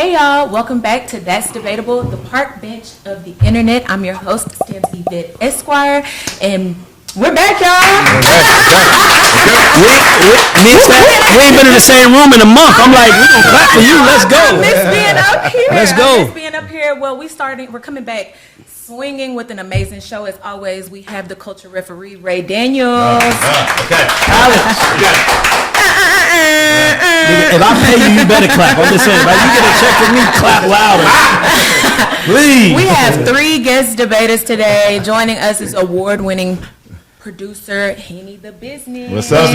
Hey y'all, welcome back to That's Debatable, the park bench of the internet. I'm your host, Stanzza Yvette Esq, and we're back, y'all. We ain't been in the same room in a month. I'm like, we're gonna clap for you. Let's go. I miss being up here. Let's go. I miss being up here. Well, we're coming back swinging with an amazing show. As always, we have the culture referee, Ray Daniels. Okay. If I pay you, you better clap. I'm just saying, if you get a check from me, clap louder. Please. We have 3 guest debaters today. Joining us is award-winning producer Henny the Business. What's up?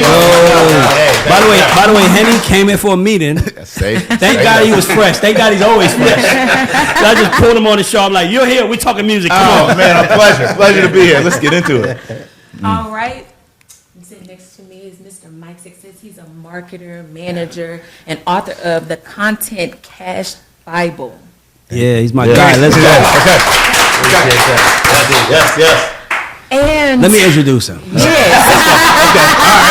By the way, Henny came in for a meeting. Thank God he was fresh. Thank God he's always fresh. So I just pulled him on the show. I'm like, you're here. We're talking music. Come on. Man, pleasure to be here. Let's get into it. All right. Sitting next to me is Mr. Mya Success. He's a marketer, manager, and author of the Content Cash Bible. Yeah, he's my guy. Let's go. Okay. Yes. And let me introduce him. Yes.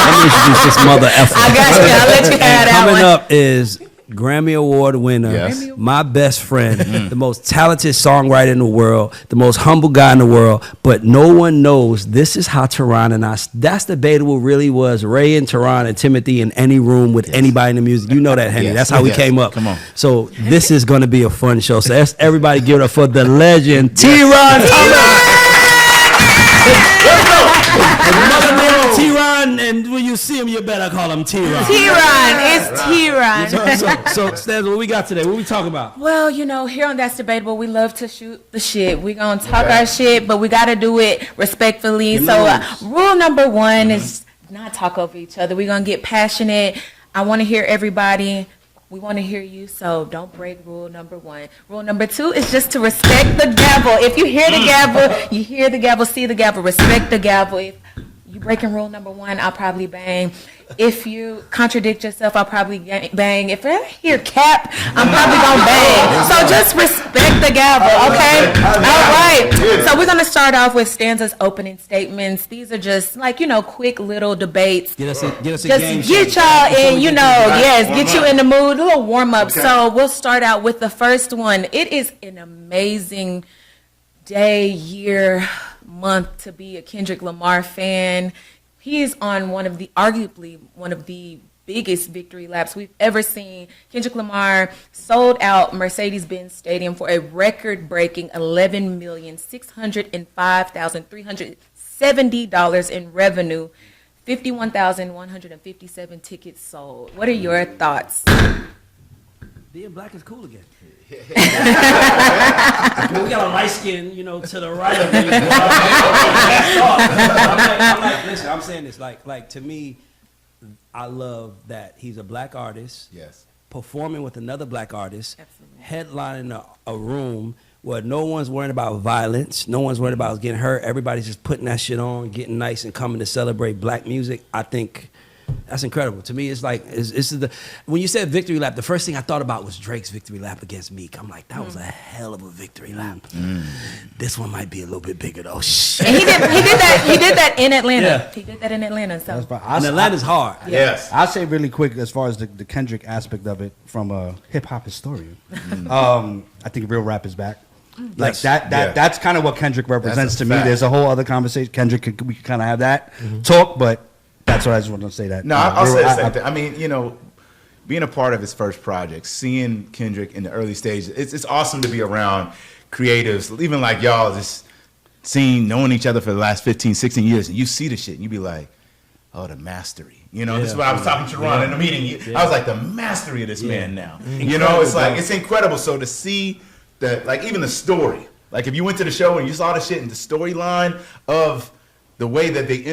Let me introduce this mother effer. I got you. I'll let you have that Coming one. up is Grammy Award winner, Yes. my best friend, the most talented songwriter in the world, the most humble guy in the world, but no one knows this is how Theron and That's Debatable really was Ray and Theron and Timothy in any room with anybody in the music. You know that, Henny. That's how we came up. Come on. So this is going to be a fun show. So everybody give it up for the legend, Theron Thomas. Another name, Theron, and when you see him, you better call him Theron. It's Theron. So, Stanzza, what we got today? What we talking about? Well, here on That's Debatable, we love to shoot the shit. We're going to talk our shit, but we got to do it respectfully. Rule number 1 is not talk over each other. We're going to get passionate. I want to hear everybody. We want to hear you, so don't break rule number 1. Rule number 2 is just to respect the gavel. If you hear the gavel, you hear the gavel, see the gavel, respect the gavel. If you breaking rule number 1, I'll probably bang. If you contradict yourself, I'll probably bang. If I hear cap, I'm probably going to bang. So just respect the gavel, okay? All right. So we're going to start off with Stanzza's opening statements. These are just quick little debates. Get us a Just game get show. y'all in, get you in the mood, a little warm up. Okay. So we'll start out with the first one. It is an amazing day, year, month to be a Kendrick Lamar fan. He is on arguably one of the biggest victory laps we've ever seen. Kendrick Lamar sold out Mercedes-Benz Stadium for a record-breaking $11,605,370 in revenue. 51,157 tickets sold. What are your thoughts? Being black is cool again. We got a light skin, to the right of me. I'm like, listen, I'm saying this, like to me, I love that he's a black artist. Yes. Performing with another black artist. Absolutely. Headlining a room where no one's worried about violence, no one's worried about getting hurt. Everybody's just putting that shit on, getting nice, and coming to celebrate black music. I think that's incredible. To me, it's like when you said victory lap, the first thing I thought about was Drake's victory lap against Meek. I'm like, that was a hell of a victory lap. This one might be a little bit bigger though. Shit. And he did that in Atlanta. Yeah. He did that in Atlanta. So And Atlanta's hard. Yes. I'll say really quick as far as the Kendrick aspect of it from a hip hop historian. I think real rap is back. Like that's kind of what Kendrick represents to me. Fact. There's a whole other conversation. We could kind of have that talk, but that's what I just want to say that. No, I'll say the same thing. I mean, being a part of his first project, seeing Kendrick in the early stages, it's awesome to be around creatives, even like y'all, just knowing each other for the last 15, 16 years, and you see the shit, and you be like, oh, the mastery. This is what I was talking to Ron in the meeting. I was like, the mastery of this man now. It's like, it's incredible. So to see even the story, like if you went to the show and you saw the shit and the storyline of the way that they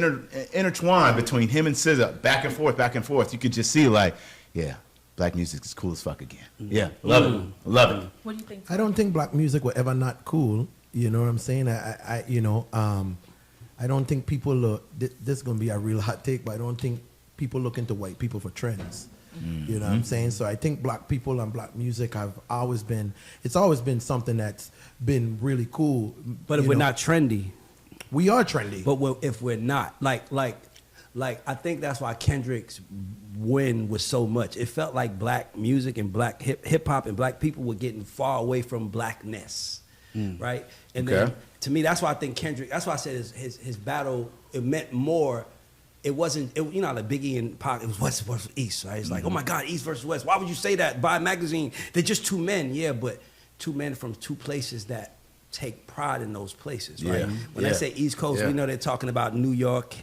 intertwine between him and SZA, back and forth, you could just see black music is cool as fuck again. Yeah, love it. what do you think? I don't think black music were ever not cool. You know what I'm saying? I don't think people this is gonna be a real hot take, but I don't think people look into white people for trends. You know what I'm saying? So I think black people and black music it's always been something that's been really cool. But if we're not trendy, we are trendy. But if we're not, like like I think that's why Kendrick's win was so much. It felt like black music and black hip hop and black people were getting far away from blackness, right? And then to me, that's why I think Kendrick. That's why I said his battle. It meant more. It wasn't, you know, like Biggie and Pac, it was West versus East, right? It's like, oh my God, East versus West. Why would you say that? Buy a magazine. They're just two men. Yeah, but two men from two places that take pride in those places, right? Yeah. When they say East Coast, we know they're talking about New York,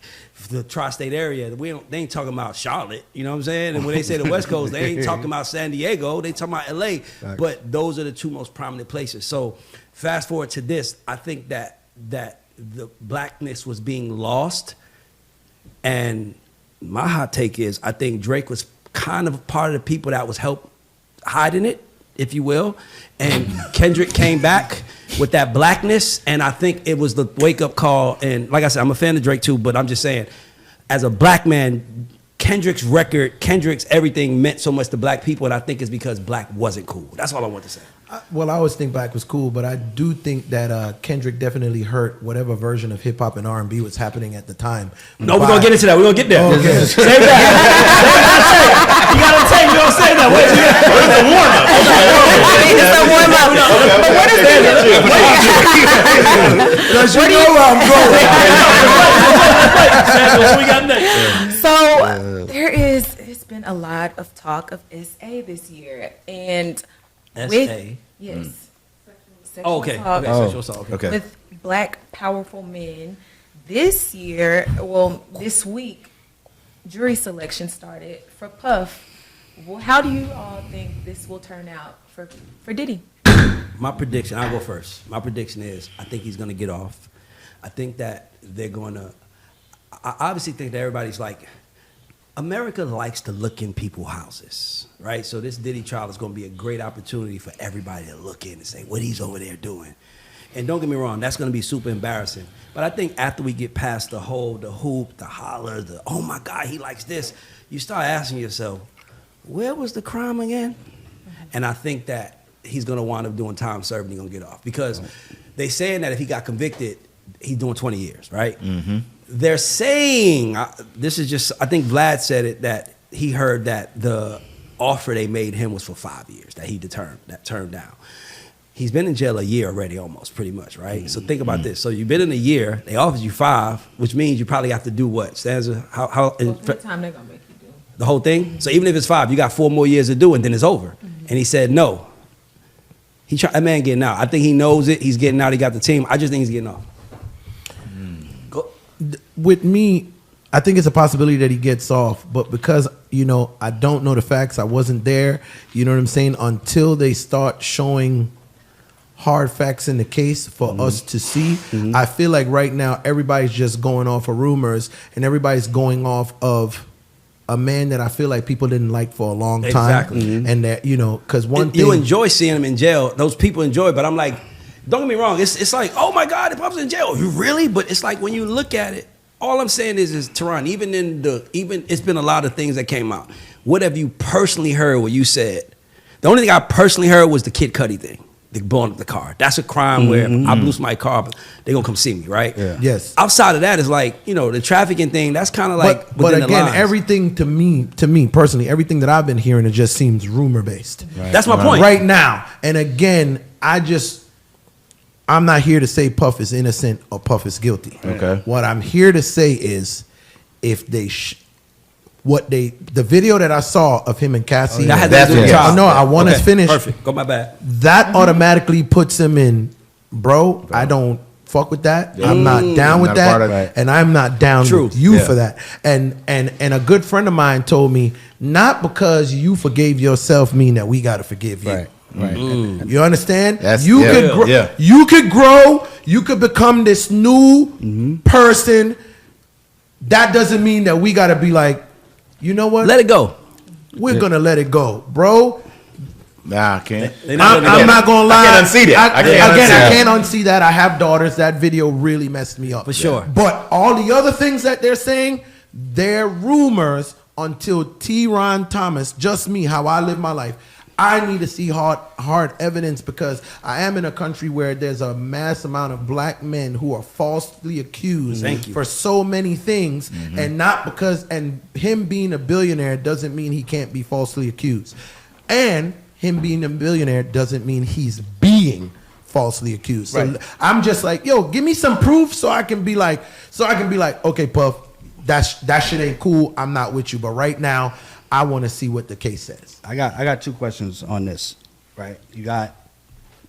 the tri-state area. They ain't talking about Charlotte, you know what I'm saying? And when they say the West Coast, they ain't talking about San Diego. They talking about LA. But those are the two most prominent places. So fast forward to this, I think that the blackness was being lost. And my hot take is I think Drake was kind of part of the people that was help hiding it, if you will. And Kendrick came back with that blackness. And I think it was the wake-up call. And like I said, I'm a fan of Drake too, but I'm just saying, as a black man, Kendrick's record, Kendrick's everything meant so much to black people. And I think it's because black wasn't cool. That's all I want to say. Well, I always think black was cool, but I do think that Kendrick definitely hurt whatever version of hip hop and R&B was happening at the time. No, we're gonna get into that. We're gonna get there. Okay. Save that. You gotta take. You don't say that. Wait, where's the warm up? It's a warm up. But what is it? Because you know where I'm going. What we got next? So it's been a lot of talk of SA this year, and SA? Yes. Oh, okay. Talk Okay. with black powerful men. This year, well, this week, jury selection started for Puff. Well, how do you all think this will turn out for Diddy? My prediction, I'll go first. My prediction is I think he's gonna get off. I think that they're gonna, I obviously think that everybody's like, America likes to look in people's houses, right? So this Diddy trial is going to be a great opportunity for everybody to look in and say, what he's over there doing. And don't get me wrong, that's going to be super embarrassing. But I think after we get past the hoop, the holler, the, oh my God, he likes this, you start asking yourself, where was the crime again? And I think that he's going to wind up doing time served and he's going to get off. Because they saying that if he got convicted, he's doing 20 years, right? Mm-hmm. They're saying, this is just, I think Vlad said it, that he heard that the offer they made him was for 5 years, that he turned down. He's been in jail a year already almost, pretty much, right? So think about this. So you've been in a year, they offered you 5, which means you probably have to do what? Stanzza, how What time they're going to make you do? the whole thing? So even if it's 5, you got 4 more years to do and then it's over. And he said no. That man getting out. I think he knows it. He's getting out. He got the team. I just think he's getting off. With me, I think it's a possibility that he gets off, but because, you know, I don't know the facts, I wasn't there, you know what I'm saying, until they start showing hard facts in the case for us to see. I feel like right now everybody's just going off of rumors and everybody's going off of a man that I feel like people didn't like for a long time. Exactly. And that, you know, because one thing... You enjoy seeing him in jail. Those people enjoy it, but I'm like, don't get me wrong. It's like, oh my God, the Puff's in jail. You really? But it's like when you look at it, all I'm saying is Theron, even it's been a lot of things that came out. What have you personally heard where you said? The only thing I personally heard was the Kid Cudi thing, the blowing up the car. That's a crime where I blew my car, but they gonna come see me, right? Yeah. Yes. Outside of that is like, you know, the trafficking thing. That's kind of like. But within the again, lines. everything to me personally, everything that I've been hearing, it just seems rumor based. That's my point. Right now. And again, I'm not here to say Puff is innocent or Puff is guilty. Okay. What I'm here to say is, if they, the video that I saw of him and Cassie, That had nothing to do with Yeah. trial. No, I want to Okay, finish. Perfect. Go my bad. That automatically puts him in, bro. I don't fuck with that. I'm not down with Not a part that, of that. and I'm not down True. with you Yeah. for that. And a good friend of mine told me, not because you forgave yourself mean that we got to forgive you. Right. Right. You understand? That's- You yeah, could grow. yeah. You could grow. You could become this new person. That doesn't mean that we got to be like, you know what? Let it go. We're gonna let it go, bro. Nah, I can't. They not I'm not gonna lie. I can't unsee that. I can't can't unsee that. I have daughters. That video really messed me up. For sure. But all the other things that they're saying, they're rumors until Theron Thomas, just me, how I live my life. I need to see hard evidence, because I am in a country where there's a mass amount of black men who are falsely accused for so many things, and not because, and him being a billionaire doesn't mean he can't be falsely accused, and him being a billionaire doesn't mean he's being falsely accused. So I'm just like, yo, give me some proof so I can be like, okay, Puff, that shit ain't cool. I'm not with you, but right now, I want to see what the case says. I got 2 questions on this, right? You got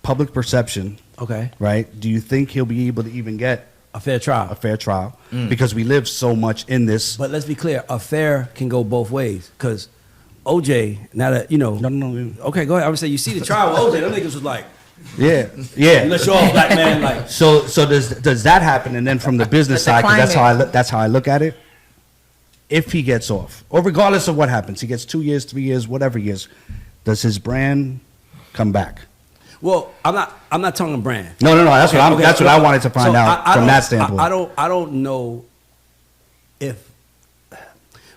public perception. Okay. Right? Do you think he'll be able to even get a fair trial? A fair trial. Because we live so much in this. But let's be clear, a fair can go both ways. Because OJ, now that, you know. No. Okay, go ahead. I would say, you see the trial with OJ, them niggas was like, yeah. You let your old black man, like. So does that happen? And then from the business side, 'cause that's how I look at it. If he gets off, or regardless of what happens, he gets 2 years, 3 years, whatever he is, does his brand come back? Well, I'm not talking brand. No. That's what I wanted to find out from that standpoint. I don't know if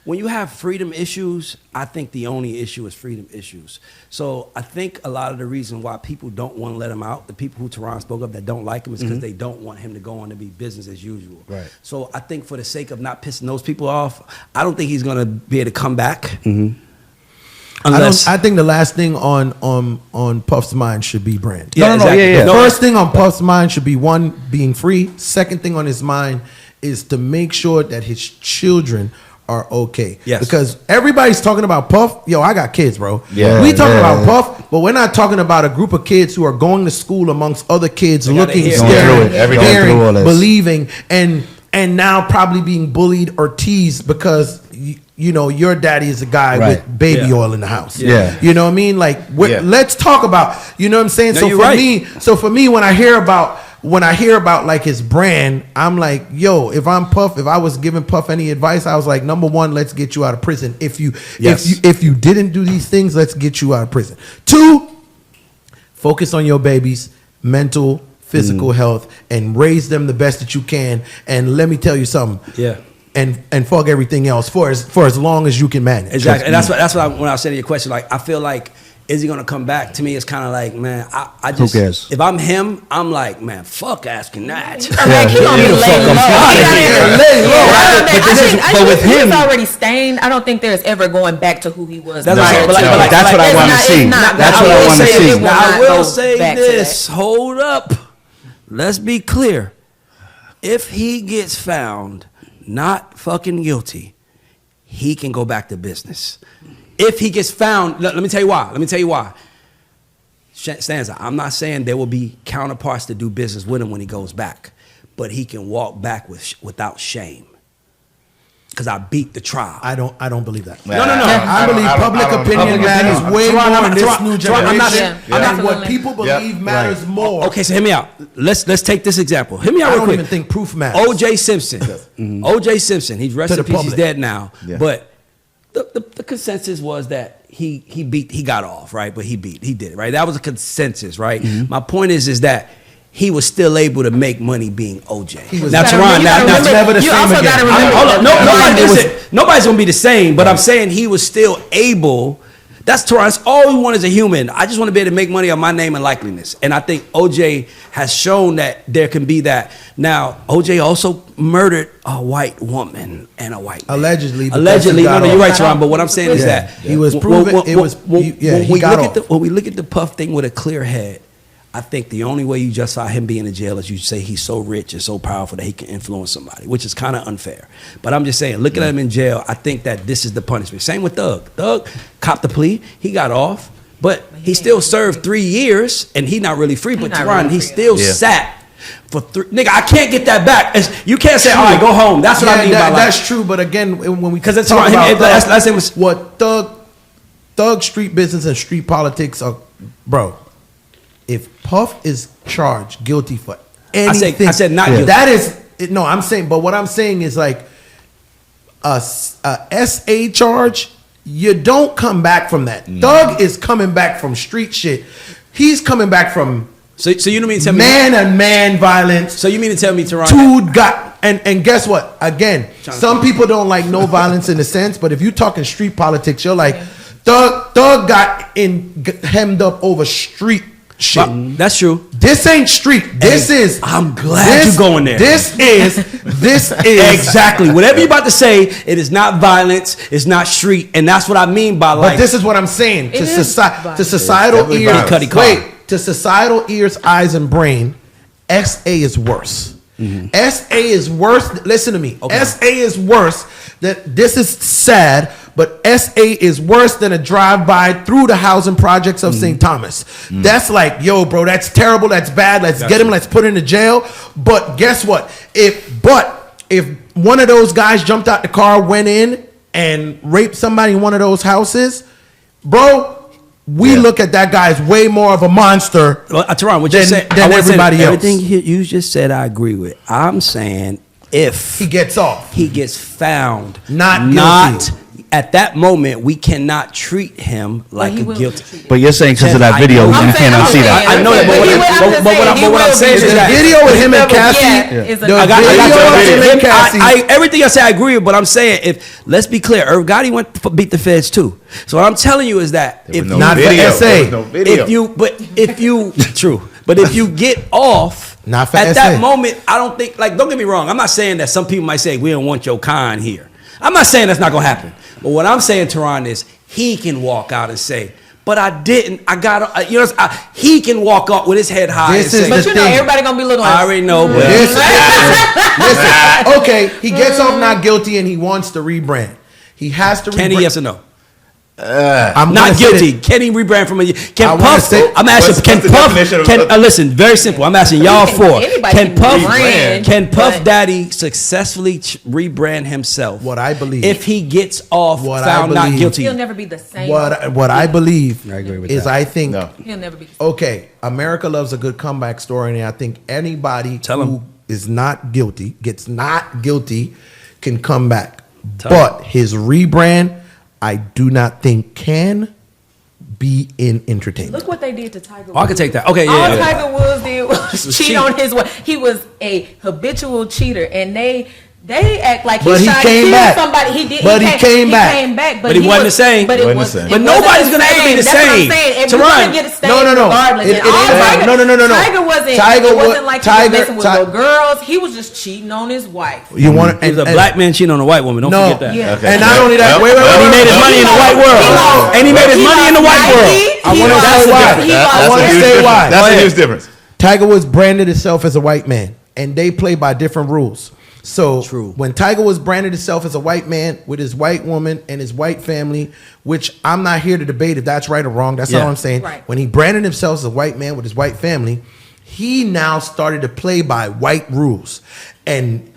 when you have freedom issues, I think the only issue is freedom issues. So I think a lot of the reason why people don't want to let him out, the people who Theron spoke of that don't like him, is because they don't want him to go on to be business as usual. Right. So I think for the sake of not pissing those people off, I don't think he's going to be able to come back. I think the last thing on Puff's mind should be brand. Yeah, exactly. The first thing on Puff's mind should be, one, being free. Second thing on his mind is to make sure that his children are okay. Yes. Because everybody's talking about Puff. Yo, I got kids, bro. Yeah. We talking about Puff, but we're not talking about a group of kids who are going to school amongst other kids, looking, staring, hearing, believing, and now probably being bullied or teased because you know your daddy is a guy with baby oil in the house. Yeah. You know what I mean? Like, let's talk about, you know what I'm saying? No, so for me, when I hear about like his brand, I'm like, yo, if I'm Puff, if I was giving Puff any advice, I was like, number one, let's get you out of prison. If you didn't do these things, let's get you out of prison. 2, focus on your babies' mental, physical health, and raise them the best that you can. And let me tell you something. Yeah. And fuck everything else for as long as you can manage. Exactly. And that's what when I was saying to your question, like, I feel like, is he gonna come back? To me, it's kind of like, man, I just, who cares? If I'm him, I'm like, man, fuck asking that. He gonna lay low. But with him, he's already stained. I don't think there's ever going back to who he was. That's what I want to see. That's what I want to see. I will say this. Hold up. Let's be clear. If he gets found not fucking guilty, he can go back to business. If he gets found, let me tell you why. Stanzza, I'm not saying there will be counterparts to do business with him when he goes back, but he can walk back without shame. Because I beat the trial. I don't believe that. No. I believe public opinion matters way more in this new generation. And what people believe matters more. Okay, so hear me out. Let's take this example. Hear me out real quick. I don't even think proof matters. O.J. Simpson. O.J. Simpson. He's rest in peace. He's dead now. Yeah. But the consensus was that he got off, right? But he did it, right? That was a consensus, right? My point is that he was still able to make money being OJ. Now, Theron, that's never the same again. Hold on. Nobody's going to be the same, but I'm saying he was still able. That's Theron. That's all we want as a human. I just want to be able to make money on my name and likeliness. And I think OJ has shown that there can be that. Now, OJ also murdered a white woman and a white man. Allegedly. No, you're right, Theron. But what I'm saying is that he was proven. When we look at the Puff thing with a clear head, I think the only way you justify him being in jail is you say he's so rich and so powerful that he can influence somebody, which is kind of unfair. But I'm just saying, looking at him in jail, I think that this is the punishment. Same with Thug. Thug copped the plea. He got off, but he still served 3 years, and he's not really free. But Theron, he still sat for 3. Nigga, I can't get that back. You can't say, all right, go home. That's what I mean by that's true. But again, when we talk about what Thug street business and street politics are, bro. If Puff is charged guilty for anything, I said not guilty. That is no. I'm saying, but what I'm saying is like a SA charge. You don't come back from that. Thug is coming back from street shit. He's coming back from so you don't mean to tell me man violence. So you mean to tell me, Theron? Dude got and guess what? Again, some people don't like no violence in a sense, but if you're talking street politics, you're like. Thug got hemmed up over street shit. That's true. This ain't street. This is. I'm glad you're going there. This is exactly whatever you're about to say. It is not violence. It's not street, and that's what I mean by like. But this is what I'm saying to societal ears. To societal ears, eyes, and brain, SA is worse. Mm-hmm. SA is worse. Listen to me. Okay. SA is worse. That this is sad, but SA is worse than a drive-by through the housing projects of St. Thomas. That's like, yo, bro, that's terrible. That's bad. Let's get him. Let's put him in jail. But guess what? If one of those guys jumped out the car, went in, and raped somebody in one of those houses, bro. We look at that guy as way more of a monster Theron, what you said, than everybody else. Everything you just said, I agree with. I'm saying if He gets off. he gets found Not guilty. at that moment, we cannot treat him like he a will guilty. be treated. But you're saying because of that video, you can't unsee that. I know that, but what I'm saying is The that video with him and Cassie. Is The I got video you. with him and Cassie. Everything I say, I agree with. But I'm saying, if let's be clear, Irv Gotti beat the feds too. So what I'm telling you is that There was no Not for video. SA. There was no video. But if you get off Not for at SA. that moment, I don't think, like, don't get me wrong. I'm not saying that some people might say we don't want your kind here. I'm not saying that's not gonna happen. But what I'm saying, Theron, is he can walk out and say, but I didn't. I got, he can walk up with his head high This and is say, But you know, everybody gonna be looking like. I already know, but Listen, okay, he gets off not guilty and he wants to rebrand. He has to rebrand. Kenny, yes or no? I'm Not gonna say guilty. that- Can he rebrand from a? I Can wanna Puff? say- I'm asking. What's Can the Puff? definition of- Can listen? Very simple. I'm asking y'all four. Anybody Can can Puff? rebrand, Can Puff but- Daddy successfully rebrand himself? What I believe. if he gets off What I found not believe. guilty. He'll never be the same. What I believe I agree with is that. I think No. He'll never be the same. okay, America loves a good comeback story, and I think anybody Tell who 'em. is not guilty, gets not guilty, can come back. Tell But his rebrand, I do not think can be in entertainment. Look what they did to Tiger Woods. Oh, I can take that. Okay, yeah, All yeah. Tiger Woods did was was cheat cheat. on his wife. He was a habitual cheater, and they act like But he shot came killed back. somebody. He did. But he came back. He came back, But he wasn't the same. But it Wasn't the was. same. it But wasn't nobody's gonna ever be the That's what I'm same. saying. If Teron. you're gonna get a stain, No. regardless. It And ain't all that. Tiger, No. Tiger wasn't. Tiger it wa- wasn't like he Tiger- was messing with Ti- little girls. He was just cheating on his wife. You want He was a black man cheating on a white woman. Don't No. forget that. Yeah. Okay. And not only that, Well, wait, And he made his money in the white world. And he made his money in the white world. I want to say why. I want to say why. That's Go a ahead. huge difference. Tiger Woods branded himself as a white man, and they play by different rules. So True. when Tiger Woods branded himself as a white man with his white woman and his white family, which I'm not here to debate if that's right or wrong. That's Yeah. all I'm saying. Right. When he branded himself as a white man with his white family, he now started to play by white rules. And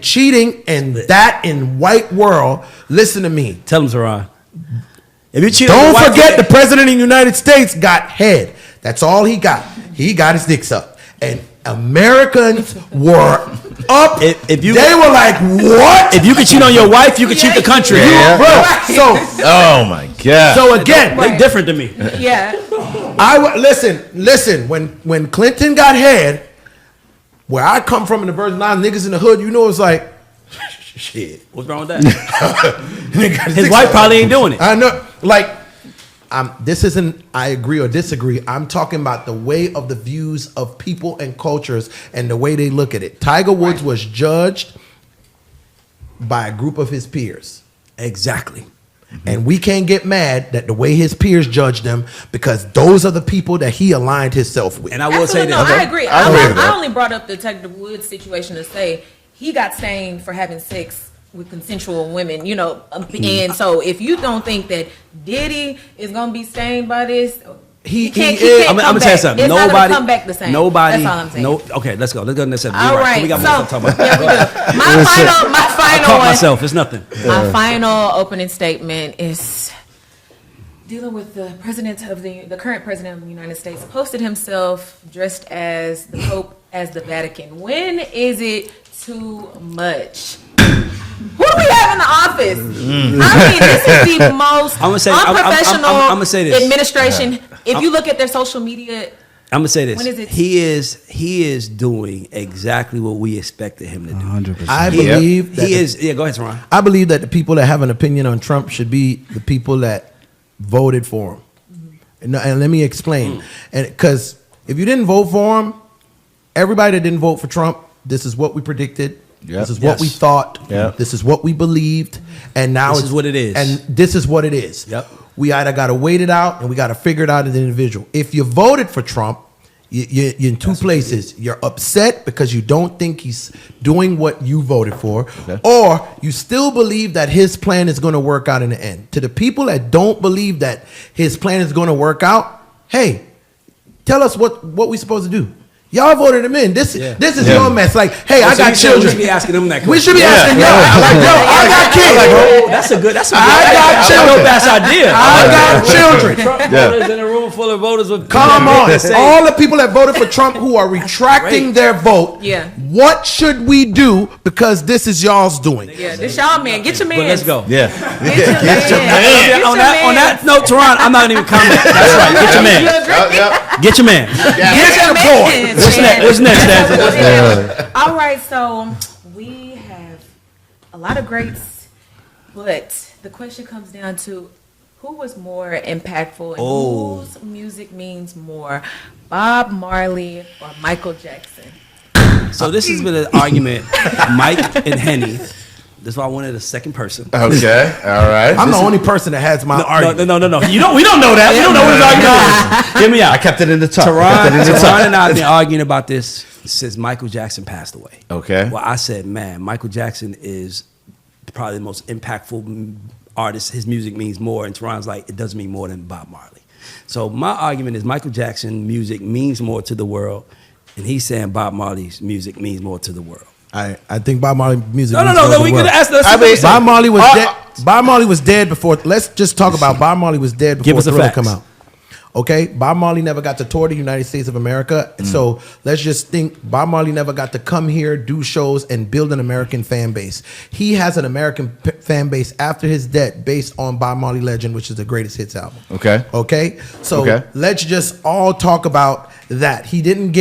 cheating and that in white world, listen to me. Tell him, Theron. If you cheat on Don't your wife, forget the president of the United States got head. That's all he got. He got his dicks up. And Americans were up. If you- they were like, what? if you can cheat on your wife, you can cheat the country. Yeah. Bro, Oh my god. so again, They different than me. Yeah. listen. When Clinton got head, where I come from in the Virgin Islands, niggas in the hood, you know, it's like, shit. What's wrong with that? Nigga got His dicks wife up. probably ain't doing it. I know, like, this isn't I agree or disagree. I'm talking about the way of the views of people and cultures and the way they look at it. Tiger Woods was judged by a group of his peers. Exactly. And we can't get mad that the way his peers judged him, because those are the people that he aligned himself with. And I will say Absolutely. this. No, I agree. I agree with I that. only brought up the Tiger Woods situation to say he got stained for having sex with consensual women, you know. And so if you don't think that Diddy is gonna be stained by this, He can't is. I'm come gonna tell you back. something. It's not gonna Nobody, come back the same. Nobody. That's all I'm saying. No. Okay, let's go. Let's go to the next subject. All You're right. We got So more stuff to talk about. yeah, we do. My I final caught one. myself. It's nothing. My final opening statement is dealing with the current president of the United States posted himself dressed as the Pope, as the Vatican. When is it too much? Who do we have in the office? I mean, this is the most I'ma say- unprofessional I'ma say this. administration. If you look at their social media, I'm gonna say this. When is it- He is doing exactly what we expected him to do. 100%. I believe that He is. Yeah, go ahead, Teron. I believe that the people that have an opinion on Trump should be the people that voted for him. And let me explain. And because if you didn't vote for him, everybody that didn't vote for Trump, this is what we predicted. Yep. This is what we thought. Yep. This is what we believed. And now This is what it is. And this is what it is. Yep. We either got to wait it out and we got to figure it out as an individual. If you voted for Trump, you're in two places. You're upset because you don't think he's doing what you voted for, or you still believe that his plan is going to work out in the end. To the people that don't believe that his plan is going to work out, hey, tell us what we're supposed to do. Y'all voted him in. This is your mess. Like, hey, I got children. We should be asking them that question. We should be asking y'all. Like, yo, I got kids. That's a good. I got children. That's idea. I got children. Trump voters in a room full of voters with. Come on, all the people that voted for Trump who are retracting their vote. Yeah. What should we do? Because this is y'all's doing. Yeah, this y'all man. Get your man. But let's go. Yeah. Get your man. On that note, Tehran, I'm not even commenting. That's right. Get your man. Get your man. Get your man. What's next, Stanzza? All right, so we have a lot of greats, but the question comes down to who was more impactful and whose music means more, Bob Marley or Michael Jackson? So this has been an argument, Mike and Henny. That's why I wanted a second person. Okay. All right. I'm the only person that has my argument. No. We don't know that. We don't know what his argument is. Hear me out. I kept it in the top. Tehran and I have been arguing about this since Michael Jackson passed away. Okay. Well, I said, man, Michael Jackson is probably the most impactful artist. His music means more. And Tehran's like, it doesn't mean more than Bob Marley. So my argument is Michael Jackson music means more to the world. And he's saying Bob Marley's music means more to the world. I think Bob Marley music. No. We could ask. Bob Marley was dead. Bob Marley was dead before. Let's just talk about Bob Marley was dead before Give us the Thriller facts. come out. Okay, Bob Marley never got to tour the United States of America, so let's just think Bob Marley never got to come here, do shows, and build an American fan base. He has an American fan base after his death, based on Bob Marley Legend, which is the greatest hits album. Okay. So let's just all talk about that. He didn't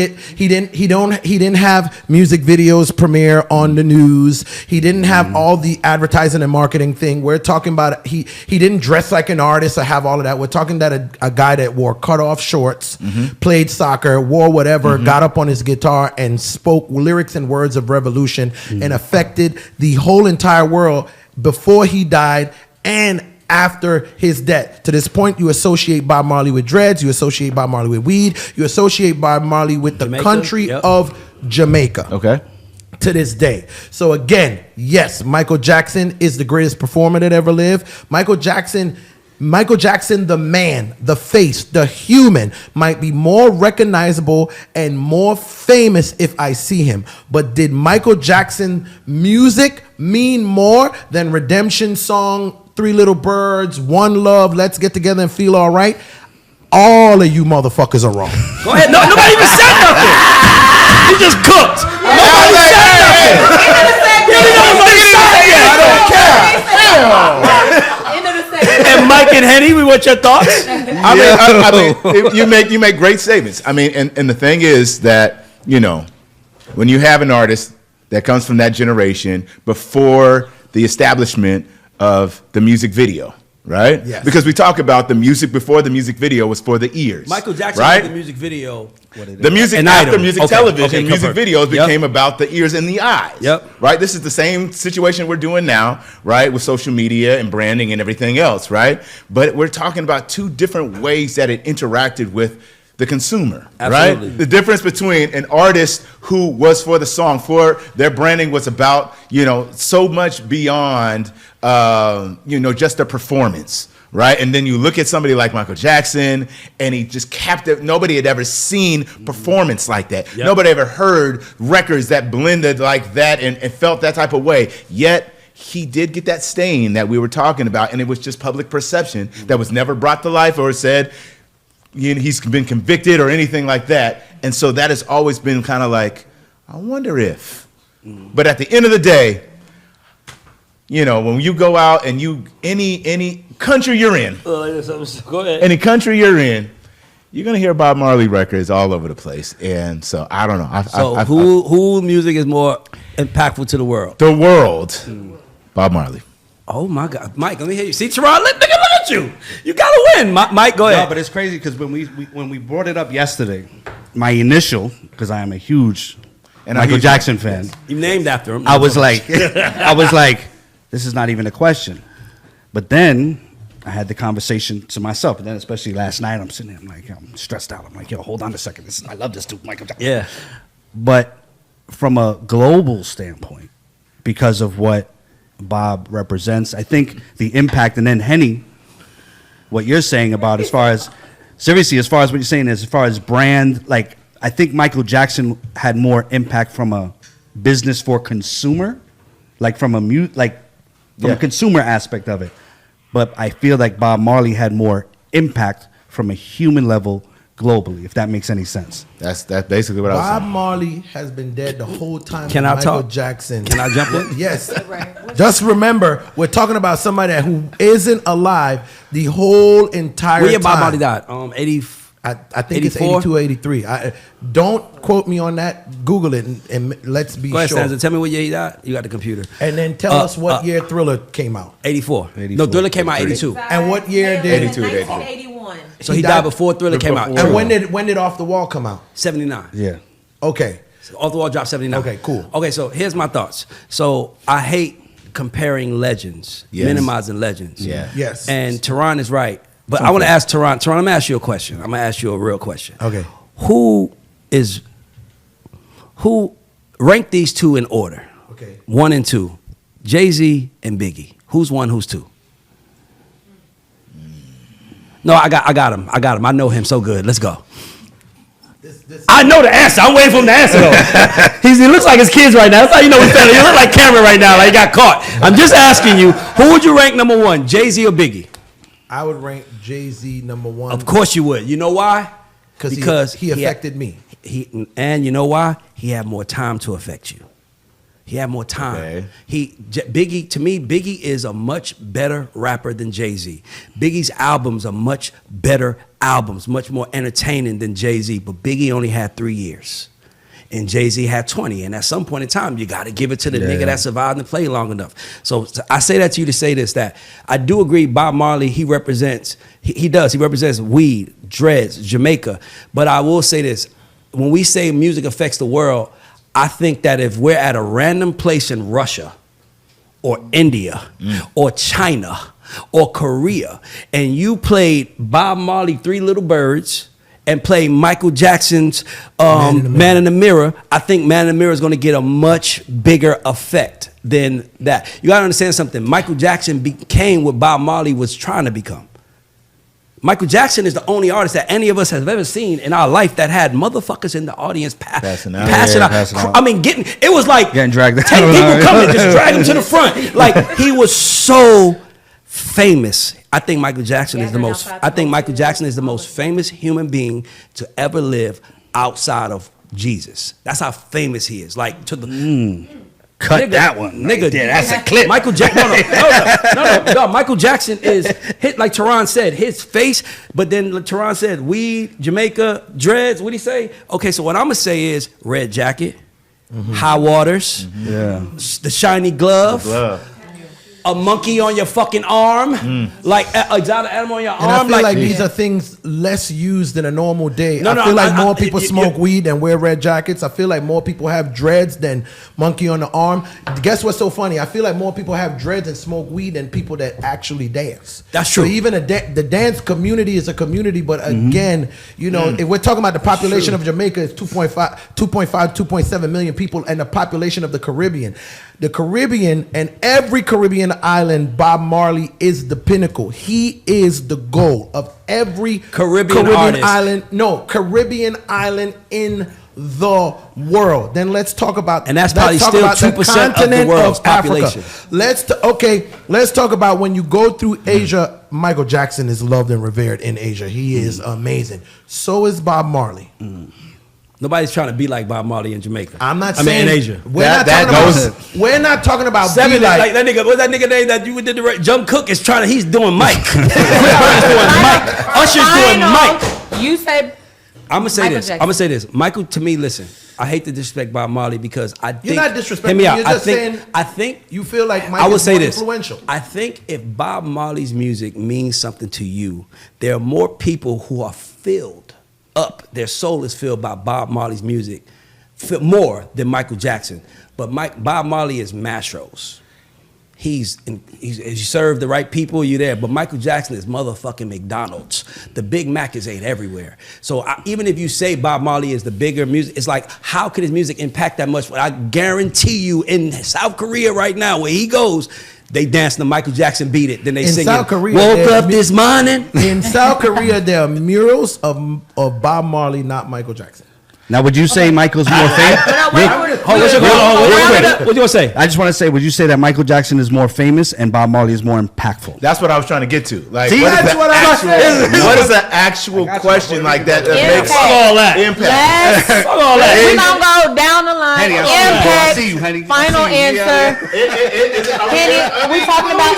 have music videos premiere on the news. He didn't have all the advertising and marketing thing. We're talking about he didn't dress like an artist or have all of that. We're talking that a guy that wore cut off shorts, played soccer, wore whatever, got up on his guitar and spoke lyrics and words of revolution and affected the whole entire world before he died and after his death. To this point, you associate Bob Marley with dreads, you associate Bob Marley with weed, you associate Bob Marley with the country of Jamaica. Okay. To this day. So again, yes, Michael Jackson is the greatest performer that ever lived. Michael Jackson, the man, the face, the human, might be more recognizable and more famous if I see him. But did Michael Jackson music mean more than Redemption Song, Three Little Birds, One Love, Let's Get Together and Feel All Right? All of you motherfuckers are wrong. Go ahead. No, nobody even said nothing. You just cooked. Nobody said nothing. And Mike and Henny, we want your thoughts. I mean, you make great statements. I mean, and the thing is that, you know, when you have an artist that comes from that generation before the establishment of the music video, right? Yes. Because we talk about the music before the music video was for the ears. Michael Jackson right? made the music video. The music An after item. music Okay, television, okay, music perfect. videos became about the ears and the eyes. Yep. Right? This is the same situation we're doing now, right? With social media and branding and everything else, right? But we're talking about two different ways that it interacted with the consumer, Absolutely. right? The difference between an artist who was for the song, for their branding was about, you know, so much beyond, you know, just a performance. Right, and then you look at somebody like Michael Jackson, and he just captivated. Nobody had ever seen performance like that. Yep. Nobody ever heard records that blended like that and felt that type of way. Yet he did get that stain that we were talking about, and it was just public perception that was never brought to life or said, you know, he's been convicted or anything like that. And so that has always been kind of like, I wonder if. But at the end of the day, you know, when you go out and you any country you're in, Go ahead. any country you're in, you're gonna hear Bob Marley records all over the place. And so I don't know. Who music is more impactful to the world? The world, Bob Marley. Oh my God, Mike, let me hear you. See, Tehran, look at with you. You gotta win. Mike, go ahead. No, but it's crazy because when we brought it up yesterday, my initial, because I am a huge Michael Jackson fan. You named after him. I was like, this is not even a question. But then I had the conversation to myself, and then especially last night, I'm sitting there, I'm like, I'm stressed out. I'm like, yo, hold on a second. I love this dude, Michael Jackson. Yeah. But from a global standpoint, because of what Bob represents, I think the impact, and then Henny, what you're saying about as far as, seriously, as far as what you're saying as far as brand, like, I think Michael Jackson had more impact from a business for consumer, like from a consumer aspect of it. But I feel like Bob Marley had more impact from a human level globally, if that makes any sense. That's basically what I was saying. Bob Marley has been dead the whole time. Can I Michael talk? Jackson. Can I jump in? Yes. Just remember, we're talking about somebody who isn't alive the whole entire When time. Bob Marley died? 80. I think 84? it's 82, 83. Don't quote me on that. Google it and let's be Go ahead, sure. Stanzza. Tell me what year he died. You got the computer. And then tell us what year Thriller came out. 84. 84. No, Thriller came out 82. And what year did 82, 1981. So he died before Thriller came out. And when did Off the Wall come out? 79. Yeah. Okay. Off the Wall dropped 79. Okay, cool. Okay, so here's my thoughts. So I hate comparing legends, minimizing legends. Yeah. Yes. And Theron is right. But I want to ask Theron. Theron, I'm going to ask you a question. I'm going to ask you a real question. Okay. Who rank these two in order? Okay. 1 and 2. Jay-Z and Biggie. Who's 1, who's 2? No, I got him. I know him so good. Let's go. I know the answer. I'm waiting for him to answer though. He looks like his kids right now. That's how you know he's family. He look like Cameron right now. Like he got caught. I'm just asking you, who would you rank number 1, Jay-Z or Biggie? I would rank Jay-Z number 1. Of course you would. You know why? Because he affected me. And you know why? He had more time to affect you. He had more time. Okay. Biggie, to me, Biggie is a much better rapper than Jay-Z. Biggie's albums are much better albums, much more entertaining than Jay-Z. But Biggie only had 3 years. And Jay-Z had 20. And at some point in time, you got to give it to the nigga that survived and played long enough. So I say that to you to say this, that I do agree Bob Marley, he represents, he represents weed, dreads, Jamaica. But I will say this, when we say music affects the world, I think that if we're at a random place in Russia or India or China or Korea, and you played Bob Marley, 3 Little Birds, and play Michael Jackson's Man in the Mirror, I think Man in the Mirror is going to get a much bigger effect than that. You got to understand something. Michael Jackson became what Bob Marley was trying to become. Michael Jackson is the only artist that any of us have ever seen in our life that had motherfuckers in the audience passing out. I mean, it was like getting dragged. 10 people coming, just drag him to the front. Like, he was so famous. I think Michael Jackson is the most famous human being to ever live outside of Jesus. That's how famous he is. Like, to the Cut that one. Nigga, that's a clip. Michael Jackson. No. Michael Jackson is hit, like Theron said, his face. But then Theron said, weed, Jamaica, dreads. What'd he say? Okay, so what I'm gonna say is red jacket, high waters, the shiny glove. A monkey on your fucking arm, like exotic animal on your arm. And I feel like these are things less used in a normal day. No, I feel like more people smoke you weed and wear red jackets. I feel like more people have dreads than monkey on the arm. Guess what's so funny? I feel like more people have dreads and smoke weed than people that actually dance. That's true. So even the dance community is a community, but again, you know, if we're talking about the population of Jamaica is 2.7 million people, and the population of the Caribbean. The Caribbean and every Caribbean island, Bob Marley is the pinnacle. He is the goal of every Caribbean island. No, Caribbean island in the world. Then let's talk about, and that's probably still 2% of the world's population. Let's talk about when you go through Asia. Michael Jackson is loved and revered in Asia. He is amazing. So is Bob Marley. Nobody's trying to be like Bob Marley in Jamaica. I'm not saying in Asia. We're not talking about Seven, like that nigga. What's that nigga name that you did the Jump Cook is trying to? He's doing Mike. Usher's doing Mike. You said I'm gonna say Michael this. Jackson. I'm gonna say this. Michael, to me, listen. I hate to disrespect Bob Marley because I think You're not disrespecting. Hear me out. You're just saying. saying I think you feel like Mike I would is say more this. influential. I think if Bob Marley's music means something to you, there are more people who are filled up. Their soul is filled by Bob Marley's music, more than Michael Jackson. But Bob Marley is Mastros. He's you serve the right people, you're there. But Michael Jackson is motherfucking McDonald's. The Big Mac is ate everywhere. So even if you say Bob Marley is the bigger music, it's like, how could his music impact that much? But I guarantee you, in South Korea right now, where he goes, they dance the Michael Jackson beat it. Then they sing South it. Korea, Woke up this morning. In South Korea, there are murals of Bob Marley, not Michael Jackson. Now, would you say Michael's more famous? What you gonna say? I just want to say, would you say that Michael Jackson is more famous and Bob Marley is more impactful? That's what I was trying to get to. Like, See, that's what I'm saying. what is the actual question like that? Impact. Fuck all that. Impact. Yes. Fuck all that. We're gonna go down the line. Henny, I Impact. see you, Henny. Final answer. Henny, we talking about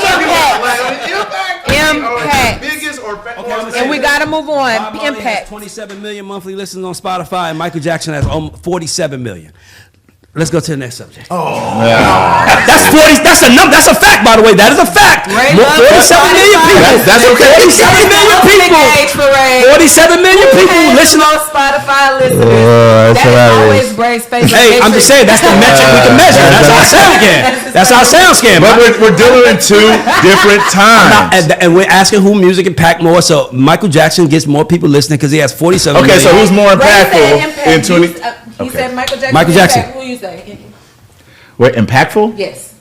impact. Biggest or And we gotta move on. Bob Marley has Impact. 27 million monthly listeners on Spotify, and Michael Jackson has 47 million. Let's go to the next subject. That's 40. That's a number. That's a fact, by the way. That is a fact. Ray 47 million people. That's okay. 47 million people. 47 million people listen on on. Spotify listeners. that's That is hilarious. always Bray's favorite. Hey, I'm just saying that's the metric we can measure. That's our sound scan. That's our sound scan. But we're dealing in two different times. And we're asking who music impact more. So Michael Jackson gets more people listening because he has 47 Okay, million. so who's more Ray said impactful impact. in 20? He said Michael Jackson. Michael Jackson. Impact. Who you say? Wait, impactful? Yes.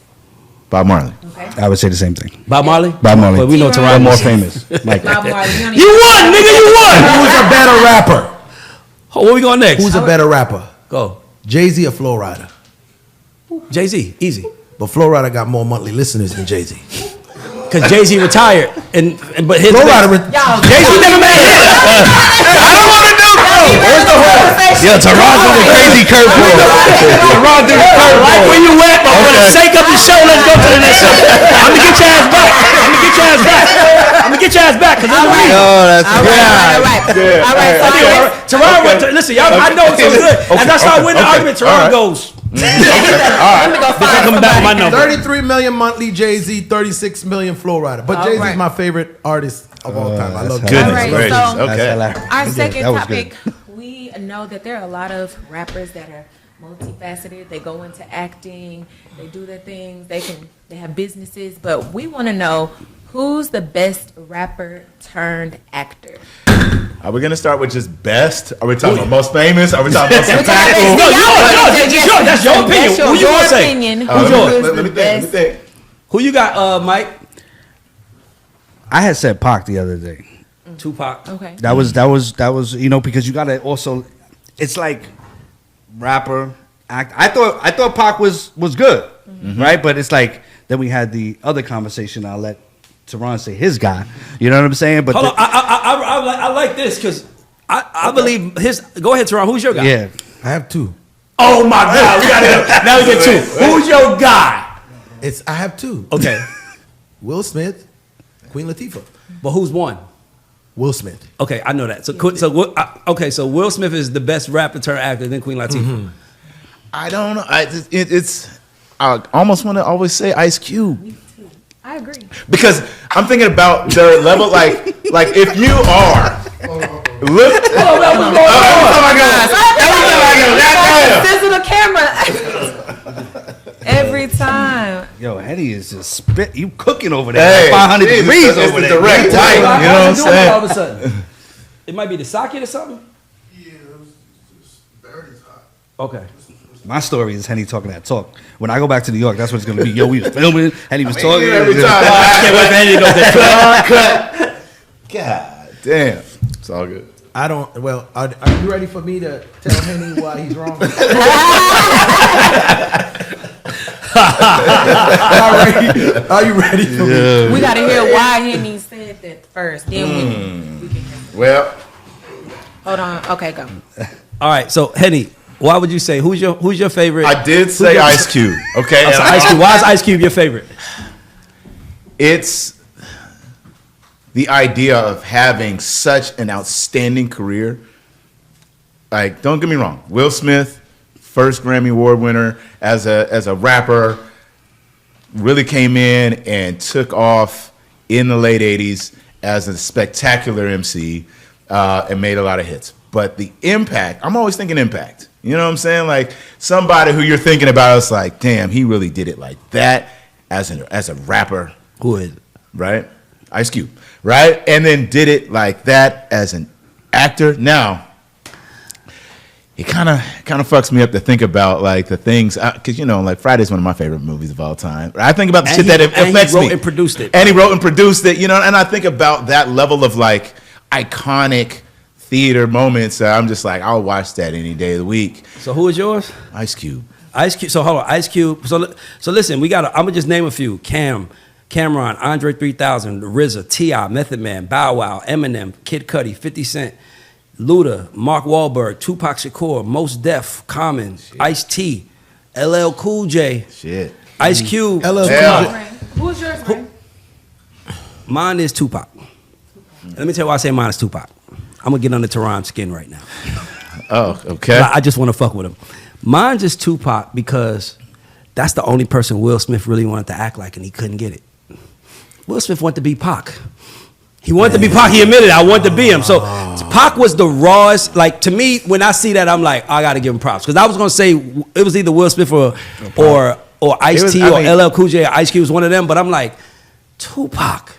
Bob Marley. Okay. I would say the same thing. Bob Marley? Bob Marley. But we know T-Ron. Teron More famous. Mike. Bob Marley. You won, nigga. You won. Who's a better rapper? Oh, where we going next? Who's a better rapper? Go. Jay-Z or Flo Rida? Jay-Z. Easy. But Flo Rida got more monthly listeners than Jay-Z. Because Jay-Z retired. But his Flo Rida, Jay-Z never made a hit. I don't want to know. Where's the whole? Yo, Teron's with a crazy curveball. Teron did a I like curveball. where you went, but for the sake of the show, let's go to the next subject. I'm gonna get your ass back. I'm gonna get your ass back. I'm gonna get your ass back. Cause All right. Oh, that's All right. All right. Teron went to, listen, y'all, I know it's so good. As I start winning the argument, Teron goes. Let me go find Coming back with my somebody. number. 33 million monthly Jay-Z, 36 million Flo Rida. But All Jay-Z right. is my favorite artist of all time. I love that's Jay-Z. All right, Goodness gracious. so- Okay. Our second that was good. topic, we know that there are a lot of rappers that are multifaceted. They go into acting, they do their things, they have businesses, but we want to know who's the best rapper turned actor. Are we gonna start with just best? Are we talking about most famous? Are we talking about most No, impactful? that's your opinion. Who you gonna say? Opinion. Who's yours? Let me think. Who you got, Mike? I had said Pac the other day. Tupac. Okay. That was because you gotta also. It's like rapper act. I thought Pac was good, right? But it's like then we had the other conversation. I'll let Teron say his guy. You know what I'm saying? But Hold on, I like this because I believe his. Go ahead, Teron. Who's your guy? yeah, I have two. Oh my God, we got it. Now we get two. Who's your guy? I have two. Okay, Will Smith, Queen Latifah. but who's one? Will Smith. Okay, I know that. So Will Smith is the best rapper turned actor, then Queen Latifah. I don't know. I almost want to always say Ice Cube I agree. because I'm thinking about the level. Like if you are look. Oh my God! Sizzle the camera. Every time. yo, Henny is just spit. You cooking over there? Hey, 500 Jesus, degrees it's over the there. direct light. You know what I'm saying? All of a sudden, it might be the socket or something. Yeah, it was very hot. Okay. My story is Henny talking that talk. When I go back to New York, that's what it's gonna be. Yo, we was filming. Henny was talking. Every time. I can't wait for Henny to go there. God damn, it's all good. I don't. Well, are you ready for me to tell Henny why he's wrong? Are you ready for me? We got to hear why Henny said that first. Then we can hear. Well, Hold on. Okay, go. All right, so Henny, why would you say who's your favorite? I did say your- Ice Cube. Okay, I'm sorry, Ice Cube. Why is Ice Cube your favorite? it's the idea of having such an outstanding career like, don't get me wrong, Will Smith, first Grammy Award winner as a rapper, really came in and took off in the late 80s as a spectacular MC and made a lot of hits. But the impact, I'm always thinking impact. You know what I'm saying? Like somebody who you're thinking about, it's like, damn, he really did it like that as a rapper. Who is it? Right? Ice Cube. Right? And then did it like that as an actor. Now, it kind of fucks me up to think about like the things, because you know, like Friday's one of my favorite movies of all time. I think about the shit that affects me. And he wrote and produced it. And he wrote and produced it, you know, and I think about that level of like iconic theater moments that I'm just like, I'll watch that any day of the week. So who is yours? Ice Cube. Ice Cube. So hold on, Ice Cube. So listen, I'm gonna just name a few: Cameron, Andre 3000, RZA, T.I., Method Man, Bow Wow, Eminem, Kid Cudi, 50 Cent, Luda, Mark Wahlberg, Tupac Shakur, Mos Def, Common, Ice-T, LL Cool J, Shit. Ice Cube. LL Cool J. Who's yours, Ray? Mine is Tupac. Let me tell you why I say mine is Tupac. I'm gonna get under Theron's skin right now. Oh, okay. I just want to fuck with him. Mine's is Tupac because that's the only person Will Smith really wanted to act like, and he couldn't get it. Will Smith wanted to be Pac. He wanted to be Pac. He admitted, I wanted to be him. So Pac was the rawest. Like, to me, when I see that, I'm like, I got to give him props. Because I was going to say it was either Will Smith or Ice-T or LL Cool J or Ice Cube was one of them. But I'm like, Tupac.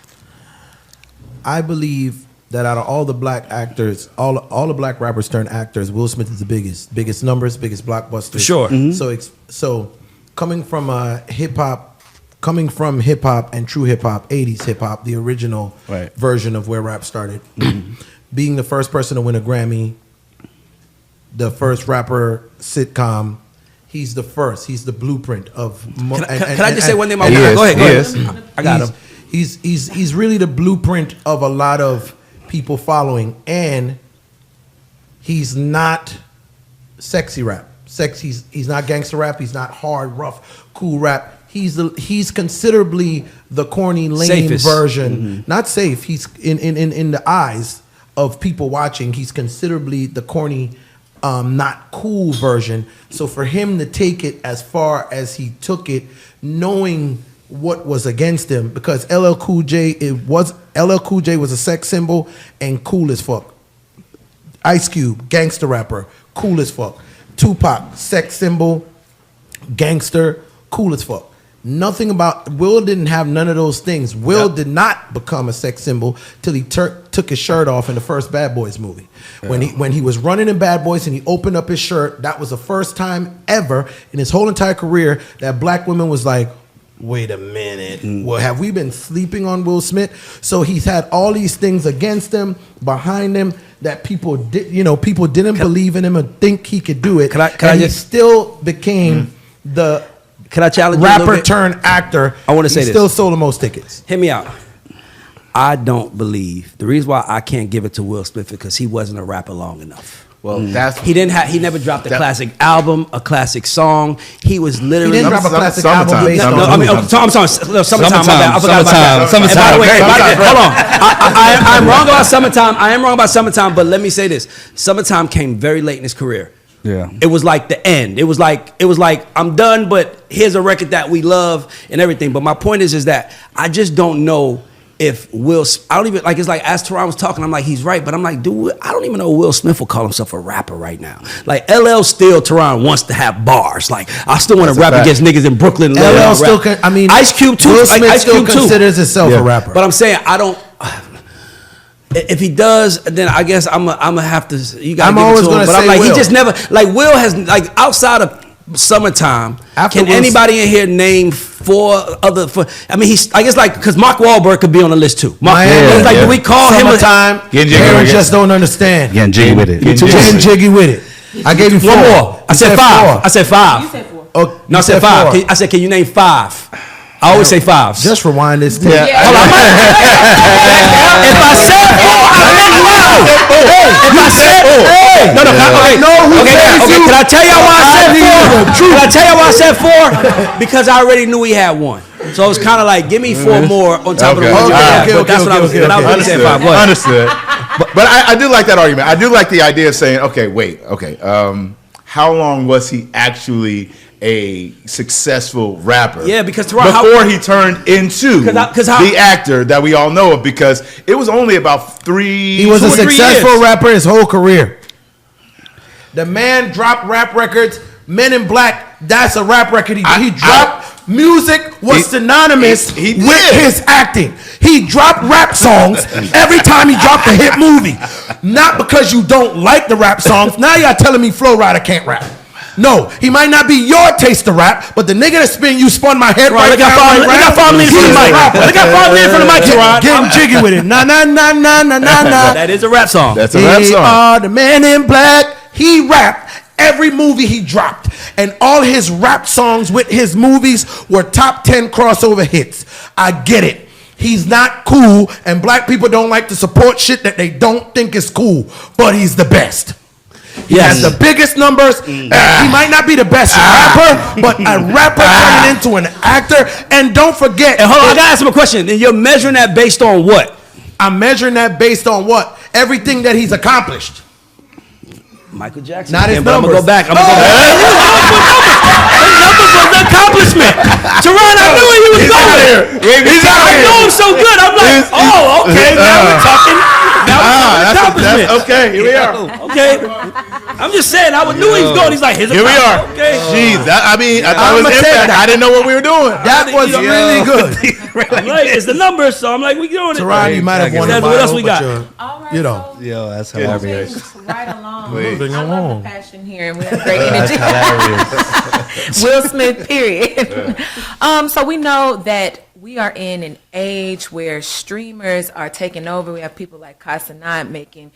I believe that out of all the black actors, all the black rappers turned actors, Will Smith is the biggest numbers, biggest blockbusters. For sure. Mm-hmm. So coming from hip hop and true hip hop, 80s hip hop, the original version of where rap started, being the first person to win a Grammy, the first rapper sitcom, he's the first. He's the blueprint of. Can I just say one thing? Go ahead. I got him. He's really the blueprint of a lot of people following, and he's not sexy rap. He's not gangster rap. He's not hard, rough, cool rap. He's considerably the corny, lame Safest version. Mm-hmm. Not safe. He's in the eyes of people watching. He's considerably the corny, not cool version. So for him to take it as far as he took it, knowing what was against him, because LL Cool J was a sex symbol and cool as fuck. Ice Cube, gangster rapper, cool as fuck. Tupac, sex symbol, gangster, cool as fuck. Nothing about Will didn't have none of those things. Will did not become a sex symbol till he took his shirt off in the first Bad Boys movie. When he was running in Bad Boys and he opened up his shirt, that was the first time ever in his whole entire career that black women was like, wait a minute. Well, have we been sleeping on Will Smith? So he's had all these things against him, behind him, that people didn't believe in him and think he could do it. He still became the Can I challenge rapper turned actor. I want to say this. Still sold the most tickets. Hear me out. I don't believe the reason why I can't give it to Will Smith because he wasn't a rapper long enough. Well, he never dropped a classic album, a classic song. He was literally. He didn't drop a classic album based on. I'm sorry. Summertime. I forgot about that. Summertime. By the way, hold on. I'm wrong about Summertime. I am wrong about Summertime, but let me say this: Summertime came very late in his career. Yeah. It was like the end. It was like I'm done, but here's a record that we love and everything. But my point is that I just don't know if I don't even, like, it's like, as Theron was talking, I'm like, he's right, but I'm like, dude, I don't even know Will Smith will call himself a rapper right now. Like, LL still, Theron wants to have bars. Like, I still want to rap against niggas in Brooklyn. LL still, Ice Cube too. Will Smith like, Ice still Cube considers himself a rapper. But I'm saying, I don't. If he does, then I guess I'm gonna have to. You gotta give it to him. But I'm like, Will. He just never, like, Will has, like, outside of Summertime, can anybody in here name I mean, I guess, like, because Mark Wahlberg could be on the list too. Do we call Summertime, him parents just don't understand. Getting jiggy with it. Getting jiggy with it. I gave you 4. One more. I said 5. I said 5. You said 4. Oh, no, I said 5. I said, can you name 5? I always say 5s. Just rewind this tape. Hold on. If I said 4, I meant 5. If I said, okay. Can I tell y'all why I said 4? Can I tell y'all why I said 4? Because I already knew he had one. So it's kind of like, give me 4 more on top of the one. Okay. But that's what I was really saying. 5. Understood. but I do like that argument. I do like the idea of saying, okay, wait, okay, how long was he actually a successful rapper? Yeah, because before he turned into the actor that we all know of, because it was only about He was a successful rapper his whole career. The man dropped rap records. Men in Black, that's a rap record. He dropped music was synonymous with his acting. He dropped rap songs every time he dropped a hit movie. Not because you don't like the rap songs. Now y'all telling me Flow Rider can't rap. No, he might not be your taste of rap, but the nigga that spun my head right now. They got 5 million from the mic. They got 5 million from the mic, Teron. Getting jiggy with it. Nah. That is a rap song. That's a rap song. The Man in Black. He rapped every movie he dropped, and all his rap songs with his movies were top 10 crossover hits. I get it. He's not cool, and black people don't like to support shit that they don't think is cool, but he's the best. He has the biggest numbers. He might not be the best rapper, but a rapper turning into an actor. And don't forget. And hold on, I gotta ask him a question. And you're measuring that based on what? I'm measuring that based on what? Everything that he's accomplished. Michael Jackson. Not his numbers. numbers. I'm gonna go back. Numbers was the accomplishment. Teron, I knew where he was going. I know him so good. I'm like, oh, okay. Now we're talking. That's okay, here we are. Okay. I'm just saying, I knew he was going. He's like, here we are. Okay. Jeez, I thought it was impact. I didn't know what we were doing. That was really good. I'm like, it's the numbers, so I'm like, we doing it. Teron, you might have won. What else we got? All right, You know. Yo, that's hilarious. Right along. Wait. I love the passion here, and we have great energy. Will Smith, period. So we know that we are in an age where streamers are taking over. We have people like Casanat making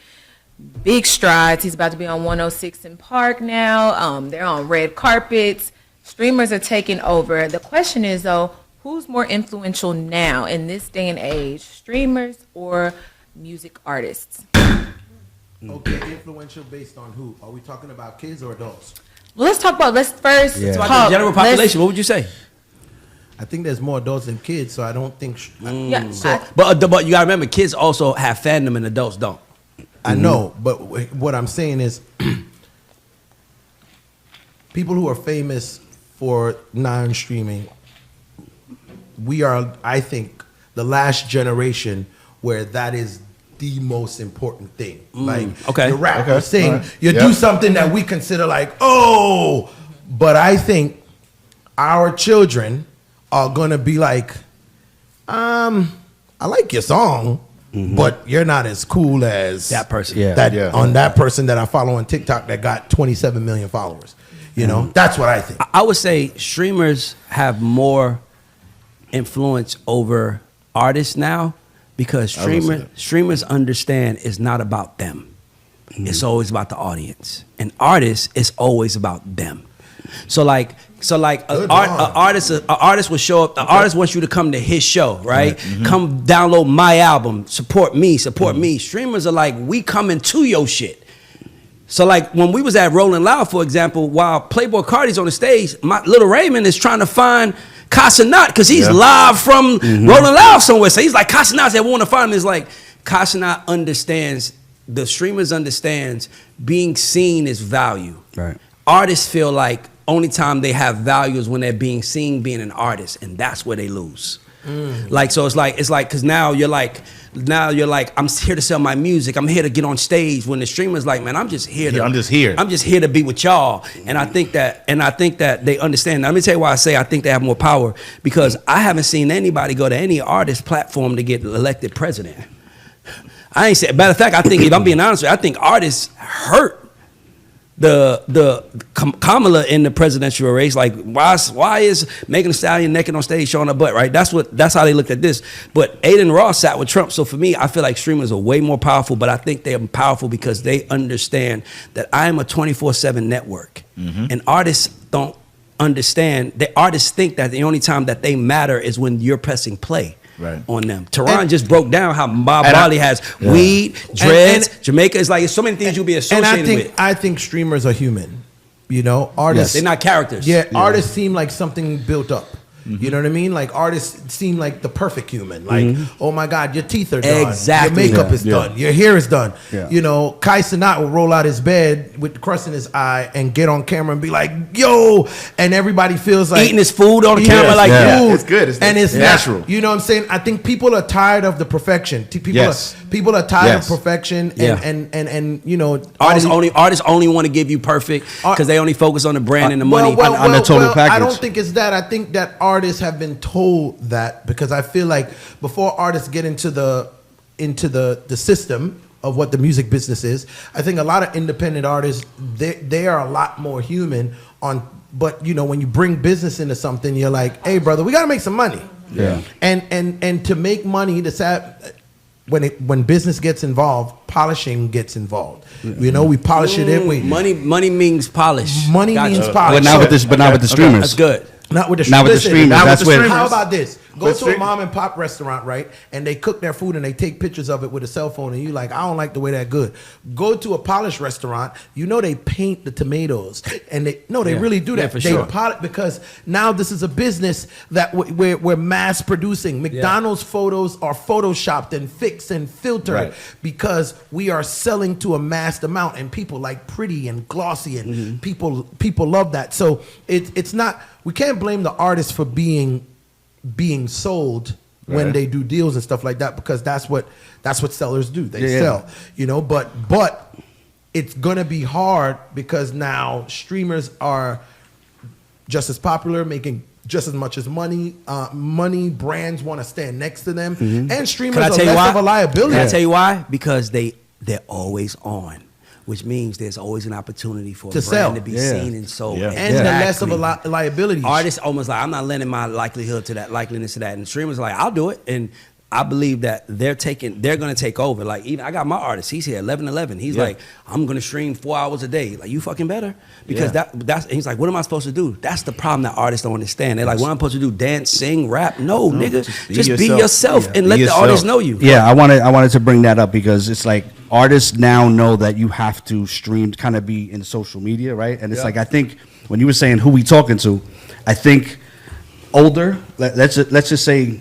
big strides. He's about to be on 106 in Park now. They're on red carpets. Streamers are taking over. The question is, though, who's more influential now in this day and age, streamers or music artists? Okay, influential based on who? Are we talking about kids or adults? Well, let's talk about, The general population, what would you say? I think there's more adults than kids, so I don't think. Yeah, But you gotta remember, kids also have fandom and adults don't. I know, but what I'm saying is, people who are famous for non-streaming, we are, I think, the last generation where that is the most important thing. Like, you rap, you sing, you do something that we consider like, oh, but I think our children are gonna be like, I like your song, but you're not as cool as that person. On that person that I follow on TikTok that got 27 million followers. You know, that's what I think. I would say streamers have more influence over artists now because streamers understand it's not about them. It's always about the audience. And artists, it's always about them. So like an artist will show up. The artist wants you to come to his show, right? Come download my album, support me. Streamers are like, we coming to your shit. So like when we was at Rolling Loud, for example, while Playboy Cardi's on the stage, my Little Raymond is trying to find Casanat because he's live from Rolling Loud somewhere. So he's like, Casanat, they want to find him. It's like Casanat understands, the streamers understands being seen is value. Right. Artists feel like only time they have value is when they're being seen being an artist, and that's where they lose. Like, so it's like because now you're like I'm here to sell my music. I'm here to get on stage. When the streamer's like, man, I'm just here to be with y'all. And I think that they understand. Now, let me tell you why I say I think they have more power, because I haven't seen anybody go to any artist platform to get elected president. I ain't say. Matter of fact, I think if I'm being honest with you, I think artists hurt the Kamala in the presidential race. Like, why is Megan Thee Stallion naked on stage showing her butt, right? That's how they looked at this. But Aiden Ross sat with Trump. So for me, I feel like streamers are way more powerful, but I think they're powerful because they understand that I am a 24/7 network. And artists don't understand. The artists think that the only time that they matter is when you're pressing play. Right. On them. Teron just broke down how Marley has weed, dreads, Jamaica. It's like it's so many things you'll be associated with. I think streamers are human. You know, artists. They're not characters. Yeah, artists seem like something built up. You know what I mean? Like artists seem like the perfect human. Like, oh my God, your teeth are done. Exactly. Your makeup is done. Your hair is done. Yeah. You know, Kai Cenat will roll out his bed with the crust in his eye and get on camera and be like, yo, and everybody feels like eating his food on the camera like food. It's good. It's natural. You know what I'm saying? I think people are tired of the perfection. People are tired of perfection and you know, artists only want to give you perfect because they only focus on the brand and the money on the total package. I don't think it's that. I think that artists have been told that because I feel like before artists get into the system of what the music business is, I think a lot of independent artists they are a lot more human on. But you know, when you bring business into something, you're like, hey, brother, we got to make some money. Yeah. And to make money, when business gets involved, polishing gets involved. You know, we polish it in. Money means polish. Money means polish. But not with the streamers. That's good. Not with the streamers. That's where. How about this? Go to a mom and pop restaurant, right? And they cook their food and they take pictures of it with a cell phone, and you like, I don't like the way that good. Go to a polished restaurant. You know they paint the tomatoes, and they really do that. Yeah, for they sure. polish because now this is a business that we're mass producing. McDonald's photos are photoshopped and fixed and filtered because we are selling to a massed amount, and people like pretty and glossy, and people love that. So it's not. We can't blame the artists for being sold when they do deals and stuff like that because that's what sellers do. They sell, you know. But it's gonna be hard because now streamers are just as popular, making just as much as money. Brands want to stand next to them, and streamers are less of a liability. Can I tell you why? Because they're always on. Which means there's always an opportunity for a brand to be seen and sold. And they're less of a liability. Artists almost like, I'm not lending my likeliness to that. And streamers are like, I'll do it. And I believe that they're going to take over. Like, even I got my artist, he's here 11/11. He's like, I'm going to stream 4 hours a day. Like, you fucking better. Because that's he's like, what am I supposed to do? That's the problem that artists don't understand. They're like, what am I supposed to do? Dance, sing, rap? No, nigga. Just be yourself and let the artist know you. Yeah, I wanted to bring that up because it's like artists now know that you have to stream, kind of be in social media, right? And it's like, I think when you were saying who we talking to, I think older, let's just say,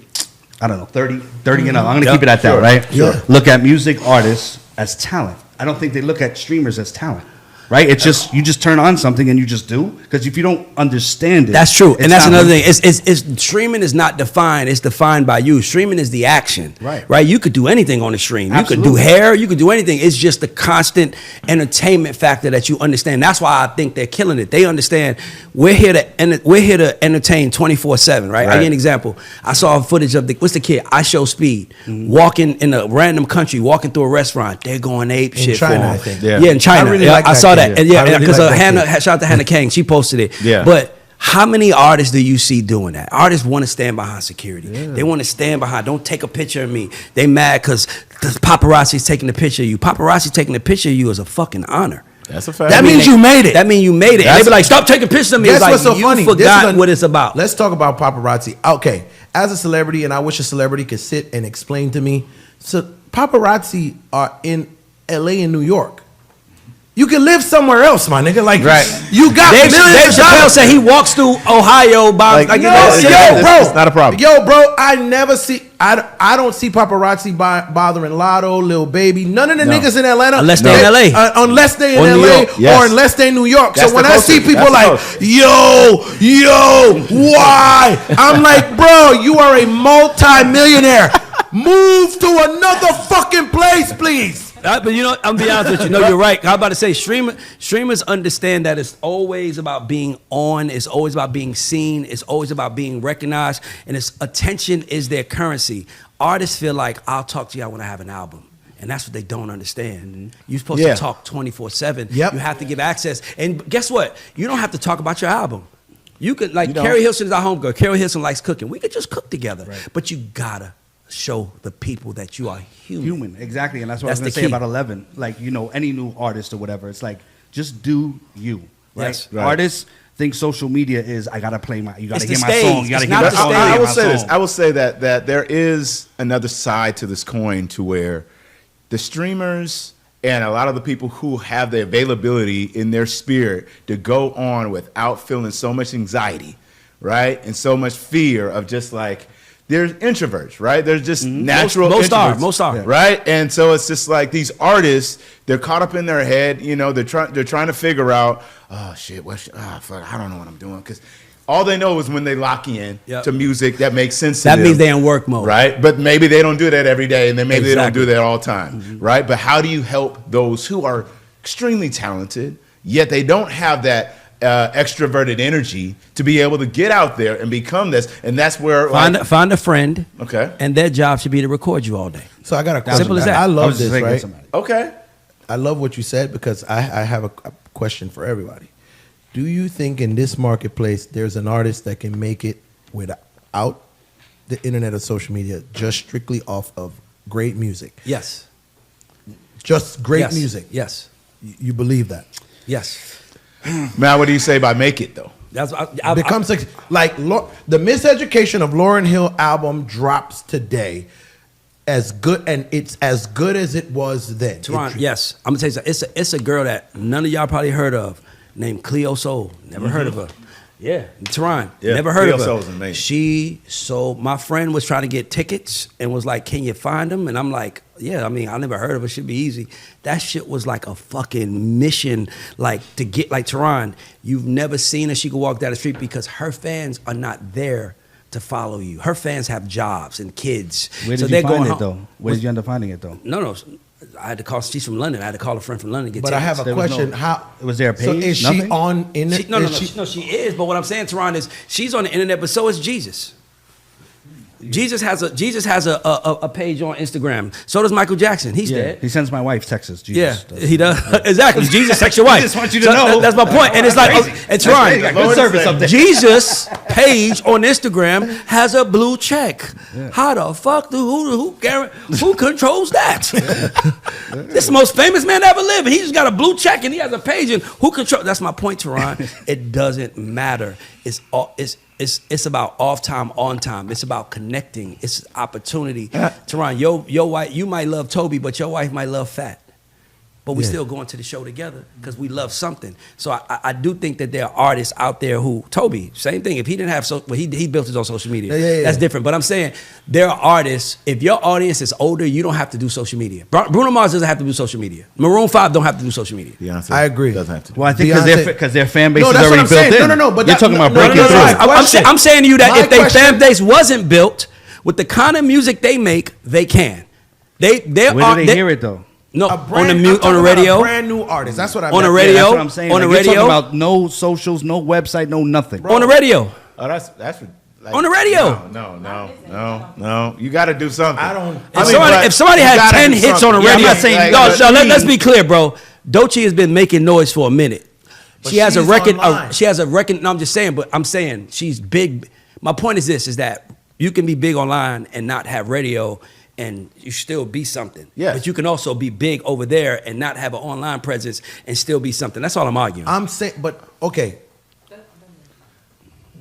I don't know, 30 and up. I'm going to keep it at that, right? Yeah. Look at music artists as talent. I don't think they look at streamers as talent. Right? It's just, you just turn on something and you just do. Because if you don't understand it. That's true. And that's another thing. It's streaming is not defined. It's defined by you. Streaming is the action. Right? You could do anything on the stream. Absolutely. You could do hair. You could do anything. It's just the constant entertainment factor that you understand. That's why I think they're killing it. They understand we're here to entertain 24/7. Right? I'll give you an example. I saw footage of what's the kid? I Show Speed walking in a random country, walking through a restaurant. They're going ape shit China, for him. I think. Yeah, in China. I really like I that saw kid. that. And because Hannah, shout out to Hannah Kang, she posted it. Yeah. But how many artists do you see doing that? Artists want to stand behind security. They want to stand behind. Don't take a picture of me. They mad because the paparazzi's taking a picture of you. Paparazzi taking a picture of you is a fucking honor. That's a fact. That means you made it. That means you made it. And they be like, stop taking pictures of me. That's It's like, what's so you funny. forgot what it's about. Let's talk about paparazzi. Okay, as a celebrity, and I wish a celebrity could sit and explain to me. So paparazzi are in LA and New York. You can live somewhere else, my nigga. Like, you got Dave millions of Chappelle dollars. said he walks through Ohio by Like, Yo, bro, it's not a problem. Yo, bro, I never see. I don't see paparazzi bothering Lotto, Lil Baby, none of the niggas in Atlanta. Unless they in LA. Unless they in Or New LA York, yes. or unless they in New York. That's so when the I see culture. people That's the like, yo, why? I'm like, bro, you are a multi-millionaire. Move to another fucking place, please. But you know, I'm be honest with you. No, you're right. I'm about to say streamers understand that it's always about being on. It's always about being seen. It's always about being recognized. And it's attention is their currency. Artists feel like I'll talk to you when I have an album. And that's what they don't understand. You're supposed to talk 24/7. Yep. You have to give access. And guess what? You don't have to talk about your album. You could, like, Carrie Hilson is our homegirl. Carrie Hilson likes cooking. We could just cook together. Right. But you gotta show the people that you are human. Exactly. And that's what I was going That's to the say key. about 11. Like, you know, any new artist or whatever, it's like, just do you. Right? Yes. Right. Artists think social media is, I got to play you got to It's hear the my stage. song. You got to It's hear not my the song. stage. I will my say this. song. I will say that there is another side to this coin to where the streamers and a lot of the people who have the availability in their spirit to go on without feeling so much anxiety right? And so much fear of just like, there's introverts, right? There's just natural Most are, introverts, right? And so it's just like these artists, they're caught up in their head, you know, they're trying to figure out, oh shit, fuck, I don't know what I'm doing, because all they know is when they lock in to music that makes sense to them. That means they're in work mode. Right? But maybe they don't do that every day, and then maybe they don't do that all the time, Mm-hmm. right? But how do you help those who are extremely talented, yet they don't have that extroverted energy to be able to get out there and become this? And that's where Find a friend, okay, and their job should be to record you all day. So I got a question. Simple as that. I love was just this, thinking right? somebody. okay. I love what you said because I have a question for everybody. Do you think in this marketplace there's an artist that can make it without the internet or social media, just strictly off of great music? Yes. Just great Yes. music. Yes. You believe that? Yes. Now, what do you say by make it though? That's Becomes like the Miseducation of Lauryn Hill album drops today, as good, and it's as good as it was then. Teron, yes. I'm gonna tell you something. It's a girl that none of y'all probably heard of, named Cleo Soul. Never heard of her. Yeah, Teron. Yeah, Never heard Cleo of her. Soul's amazing. My friend was trying to get tickets and was like, "Can you find them?" And I'm like, "Yeah, I mean, I never heard of her. Should be easy." That shit was like a fucking mission, like to get like Teron. You've never seen her. She could walk down the street because her fans are not there to follow you. Her fans have jobs and kids. Where so did they're you find going it home. though? Where did you end up finding it though? No. I had to call. She's from London. I had to call a friend from London to get But I tickets. have a There was question. no- How was there a So page? is Nothing? she on in it? She is. But what I'm saying, Teron, is she's on the internet, but so is Jesus. Jesus has a page on Instagram. So does Michael Jackson. He's Yeah, dead. he sends my wife texts. Yeah, Jesus does. he does. Exactly. Jesus texts your wife. I just want you to know. That's my point. And it's like, Crazy. and That's crazy. Teron, Good service up there. Jesus' page on Instagram has a blue check. How the fuck who controls that? This is the most famous man to ever live, and he just got a blue check and he has a page. And who control? That's my point, Teron. It doesn't matter. It's about off time, on time. It's about connecting. It's opportunity. Teron, your wife, you might love Toby, but your wife might love Fat. But we still going to the show together because we love something. So I do think that there are artists out there who, Toby, same thing. If he didn't have, he built his own social media. Yeah. That's different. But I'm saying there are artists, if your audience is older, you don't have to do social media. Bruno Mars doesn't have to do social media. Maroon 5 don't have to do social media. Beyonce I agree. Doesn't have to. Well, I think Beyonce- because their fan base No, is that's what already I'm built saying. in. No, but you're talking about breaking no, through. no. I'm saying to you that My if their question- fan base wasn't built with the kind of music they make, they can. Where do they hear it though? No, A brand, on I'm the talking about radio. a brand new artist. That's what I On meant. the radio. That's what I'm saying. On the Like, you're radio. talking about no socials, no website, no nothing. On the radio. Oh, that's like, On the radio. No. You got to do something. I don't- If somebody you had gotta 10 do hits on the something. radio, I'm not saying let's be clear, bro. Doechii has been making noise for a minute. But She has a she's record. online. She has a record. No, I'm just saying. But I'm saying she's big. My point is this: is that you can be big online and not have radio, and you still be something. Yes. But you can also be big over there and not have an online presence and still be something. That's all I'm arguing. I'm saying, but okay.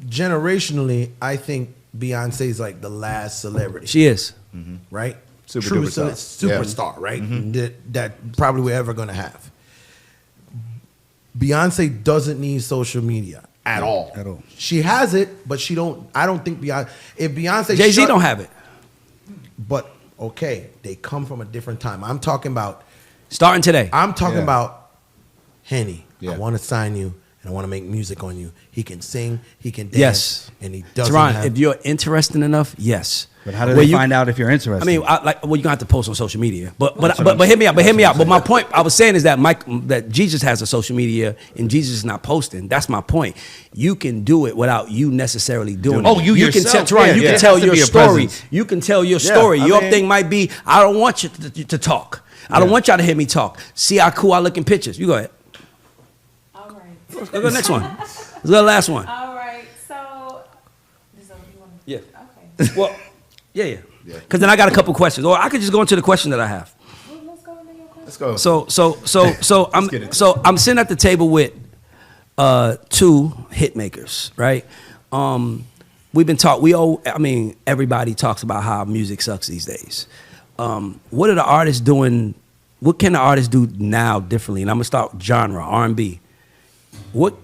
Generationally, I think Beyonce is like the last celebrity. She is. Right? Super True duper superstar, right? That probably we're ever gonna have. Beyonce doesn't need social media at all. At all. She has it, but she don't. I don't think Beyonce. If Beyonce, Jay-Z don't have it. But okay, they come from a different time. I'm talking about. Starting today. I'm talking Yeah. about Henny. Yeah. I want to sign you, and I want to make music on you. He can sing, he can dance, Yes. and he doesn't Teron, have. if you're interesting enough, yes. But how do Where they you- find out if you're interested? I mean, you're gonna have to post on social media. But That's what I'm hear me out. But saying. hear me That's out. what But I'm my point I was saying is that that Jesus has a social media and Jesus is not posting. That's my point. You can do it without you necessarily doing it. Oh, you can yourself. tell, Teron, Yeah, you yeah. can It tell has to your be a story. presence. You can tell your Yeah, story. I Your mean- thing might be, I don't want you to talk. I don't want y'all to hear me talk. See how cool I look in pictures. You go ahead. All right. Let's go to the next one. Let's go to the last one. All right. So, this is what you want to Yeah. Okay. Well, yeah. Because then I got a couple questions, or I could just go into the question that I have. Well, let's go into your question. Let's go. So I'm sitting at the table with two hit makers, right? We've been everybody talks about how music sucks these days. What are the artists doing? What can the artists do now differently? And I'm gonna start genre R&B. What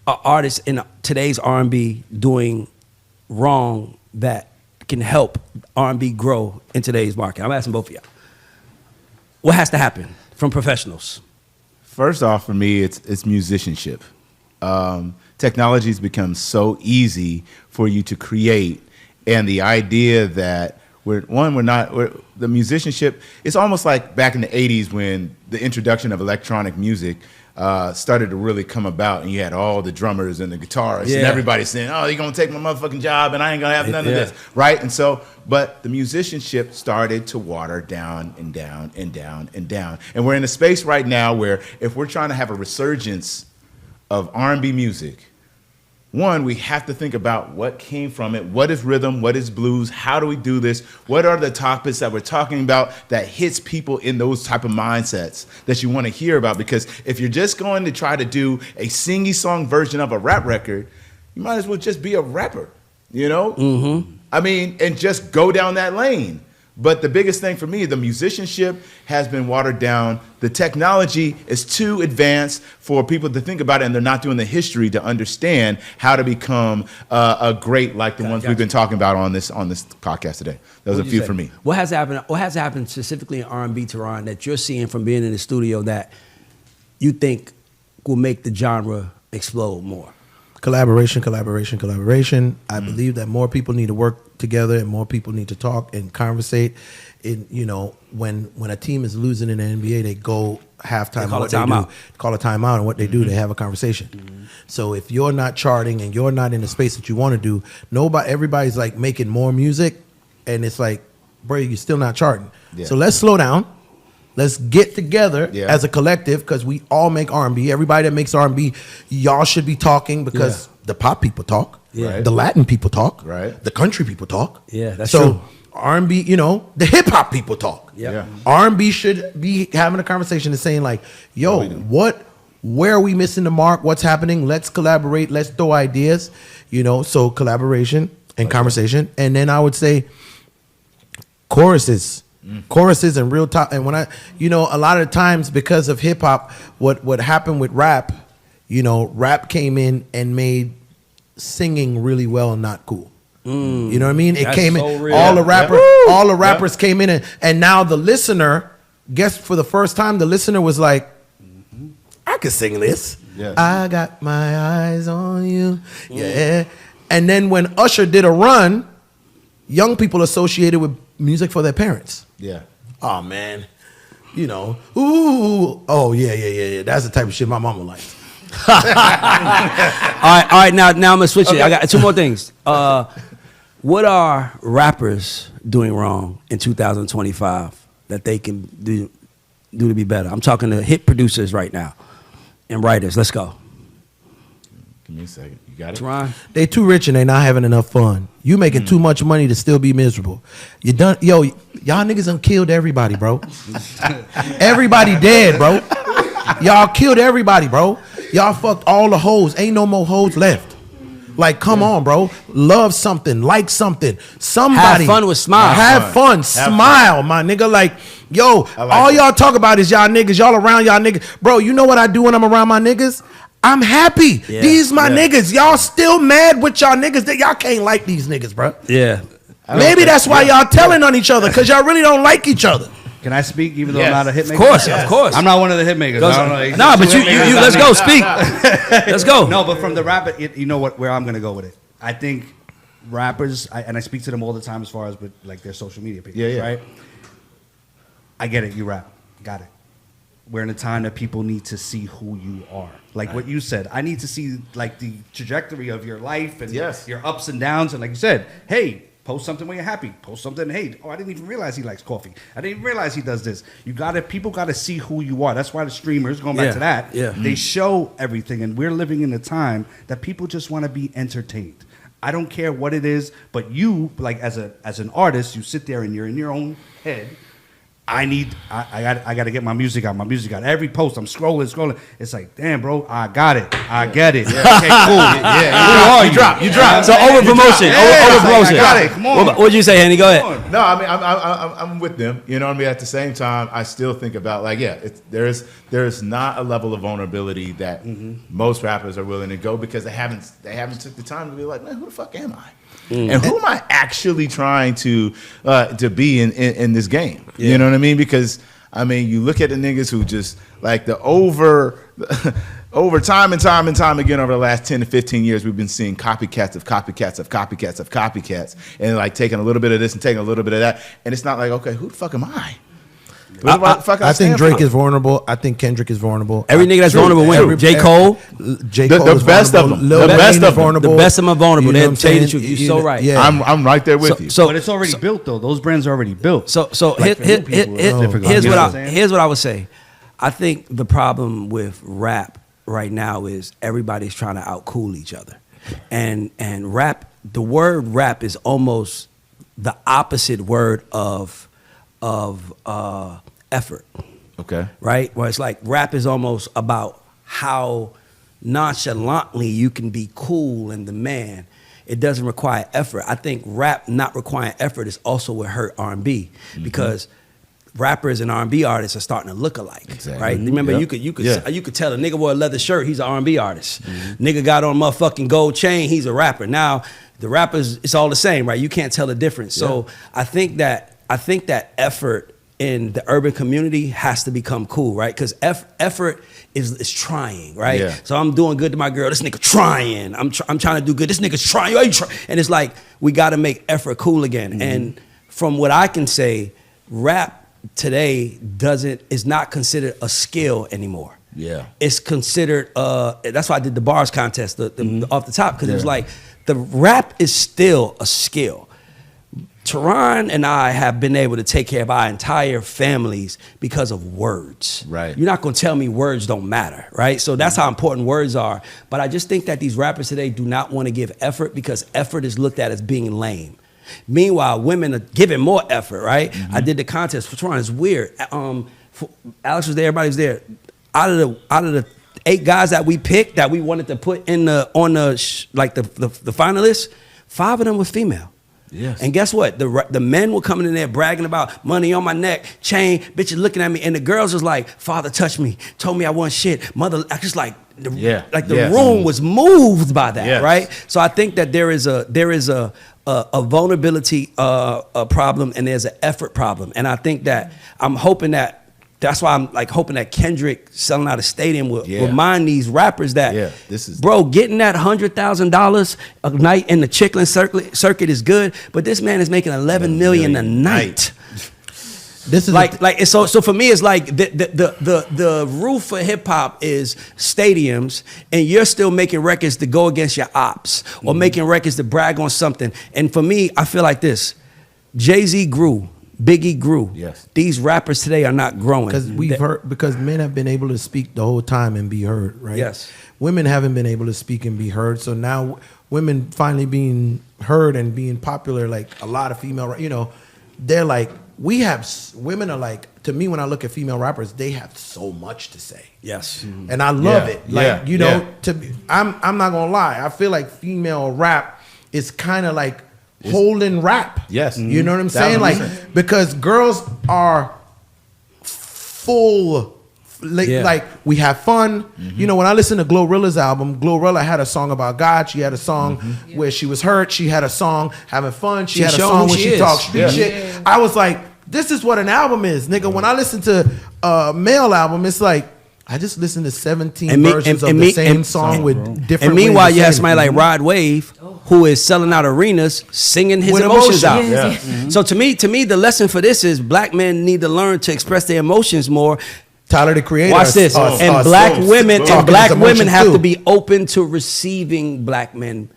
are artists in today's R&B doing wrong that can help R&B grow in today's market? I'm asking both of y'all. What has to happen from professionals? First off, for me, it's musicianship. Technology's become so easy for you to create, and the idea that the musicianship, it's almost like back in the 80s when the introduction of electronic music started to really come about, and you had all the drummers and the guitarists and everybody saying, oh, you're going to take my motherfucking job and I ain't going to have none of this, right? And so, but the musicianship started to water down and down and down and down. And we're in a space right now where if we're trying to have a resurgence of R&B music, one, we have to think about what came from it. What is rhythm? What is blues? How do we do this? What are the topics that we're talking about that hits people in those type of mindsets that you want to hear about? Because if you're just going to try to do a singy song version of a rap record, you might as well just be a rapper, you know? Mm-hmm. I mean, and just go down that lane. But the biggest thing for me, the musicianship has been watered down. The technology is too advanced for people to think about it, and they're not doing the history to understand how to become a great like the ones we've been talking about on this podcast today. That was a few for me. What has happened? What has happened specifically in R&B, Theron, that you're seeing from being in the studio that you think will make the genre explode more? Collaboration. I believe that more people need to work together and more people need to talk and conversate. In when a team is losing in the NBA, they go halftime. Call a timeout, and what they do, they have a conversation. Mm-hmm. So if you're not charting and you're not in the space that you want to do, everybody's like making more music, and it's like, bro, you're still not charting. Yeah. So let's slow down. Let's get together as a collective, because we all make R&B. Everybody that makes R&B, y'all should be talking, because the pop people talk, the Latin people talk, the country people talk. Yeah, that's true. R&B, the hip hop people talk. Yeah. R&B should be having a conversation and saying like, yo, where are we missing the mark? What's happening? Let's collaborate. Let's throw ideas. So collaboration and conversation. And then I would say choruses and real talk. And when a lot of times because of hip hop, what happened with rap, rap came in and made singing really well and not cool. You know what I mean? It came so in, all the rappers came in, and now the listener, for the first time, the listener was like, I could sing this. Yeah. I got my eyes on you. Yeah. And then when Usher did a run, young people associated with music for their parents. Yeah. Oh man. Ooh. Oh yeah. That's the type of shit my mama likes. All right. Now I'm gonna switch it. I got two more things. What are rappers doing wrong in 2025 that they can do to be better? I'm talking to hit producers right now and writers. Let's go. Give me a second. You got it? Ron? They too rich and they not having enough fun. You making too much money to still be miserable. You done, y'all niggas done killed everybody, bro. Everybody dead, bro. Y'all killed everybody, bro. Y'all fucked all the hoes. Ain't no more hoes left. Like, come on, bro. Love something. Like something. Somebody. Have fun with smile. Have fun. Smile, my nigga. Like, yo, all y'all talk about is y'all niggas. Y'all around y'all niggas. Bro, you know what I do when I'm around my niggas? I'm happy. Yeah. These my niggas. Y'all still mad with y'all niggas that y'all can't like these niggas, bro. Yeah. Maybe that's why y'all telling on each other, because y'all really don't like each other. Can I speak even though I'm not a hitmaker? Of course. I'm not one of the hitmakers. No, but you let's go. Speak. Let's go. No, but from the rapper, you know where I'm going to go with it. I think rappers, and I speak to them all the time as far as with like their social media pages, right? I get it. You rap. Got it. We're in a time that people need to see who you are. Like what you said. I need to see like the trajectory of your life and your ups and downs. And like you said, hey, post something when you're happy. Post something, hey, I didn't even realize he likes coffee. I didn't even realize he does this. People gotta see who you are. That's why the streamers, going back to that, they show everything. And we're living in a time that people just want to be entertained. I don't care what it is, but you, like as an artist, you sit there and you're in your own head. I got to get my music out. Every post, I'm scrolling. It's like, damn, bro, I got it. I get it. Okay, cool. You drop. So over promotion. Over promotion. I got it. Come on. What'd you say, Henny? Go ahead. No, I mean I'm with them. You know what I mean. At the same time, I still think about like there's not a level of vulnerability that most rappers are willing to go because they haven't took the time to be like, man, who the fuck am I? And who am I actually trying to be in this game? Yeah. You know what I mean? Because I mean, you look at the niggas who just like over time and time again over the last 10 to 15 years, we've been seeing copycats of copycats of copycats of copycats, and like taking a little bit of this and taking a little bit of that, and it's not like, okay, who the fuck am I? I think Drake is vulnerable. I think Kendrick is vulnerable. Every nigga that's vulnerable wins. J. Cole. J. Cole The is best of vulnerable. them. Lil The Wayne best is of them. vulnerable. The best of them are vulnerable. You know They'll what I'm tell you the saying? truth. You're so right. Yeah. I'm right there with you. But it's already built though. Those brands are already built. So Like, for new people, it's difficult. here's You what know I what I'm saying? here's what I would say. I think the problem with rap right now is everybody's trying to outcool each other, and rap. The word rap is almost the opposite word of effort. Okay. Right? Where it's like rap is almost about how nonchalantly you can be cool and the man. It doesn't require effort. I think rap not requiring effort is also what hurt R&B because rappers and R&B artists are starting to look alike. Exactly. Right? Remember, you could tell a nigga wore a leather shirt, he's an R&B artist. Nigga got on a motherfucking gold chain, he's a rapper. Now the rappers, it's all the same, right? You can't tell the difference. So I think that effort in the urban community has to become cool, right? Because effort is trying, right? Yeah. So I'm doing good to my girl. This nigga trying. I'm trying to do good. This nigga's trying. And it's like we got to make effort cool again. And from what I can say, rap today is not considered a skill anymore. Yeah. It's considered. That's why I did the bars contest off the top because it was like the rap is still a skill. Theron and I have been able to take care of our entire families because of words. Right. You're not going to tell me words don't matter, right? So that's how important words are. But I just think that these rappers today do not want to give effort because effort is looked at as being lame. Meanwhile, women are giving more effort, right? I did the contest for Theron. It's weird. Alex was there. Everybody was there. Out of the 8 guys that we picked that we wanted to put in the finalists, 5 of them was female. Yes. And guess what? The men were coming in there bragging about money on my neck, chain, bitches looking at me, and the girls was like, "Father touched me, told me I wasn't shit." Mother, I just like the room was moved by that, right? So I think that there is a vulnerability problem and there's an effort problem, and I think that I'm hoping that. That's why I'm like hoping that Kendrick selling out a stadium will remind these rappers that, bro, getting that $100,000 a night in the Chitlin circuit is good, but this man is making $11 million a night. This is so for me it's like the roof for hip hop is stadiums, and you're still making records to go against your ops or making records to brag on something. And for me, I feel like this: Jay-Z grew. Biggie grew. Yes. These rappers today are not growing. Because men have been able to speak the whole time and be heard, right? Yes. Women haven't been able to speak and be heard. So now women finally being heard and being popular, like a lot of female, they're like, women are like, to me, when I look at female rappers, they have so much to say. Yes. And I love it. Like, to me, I'm not gonna lie. I feel like female rap is kind of like holding rap. Yes. You know what I'm saying? Like, because girls are full, like we have fun. You know, when I listen to Glorilla's album, Glorilla had a song about God. She had a song where she was hurt. She had a song having fun. She had a song where she talked street shit. I was like, this is what an album is, nigga. When I listen to a male album, it's like, I just listened to 17 versions of the same song with different. And meanwhile, you have somebody like Rod Wave, who is selling out arenas, singing his emotions out. So to me, the lesson for this is black men need to learn to express their emotions more. Tyler, the Creator. Watch this. And black women have to be open to receiving black men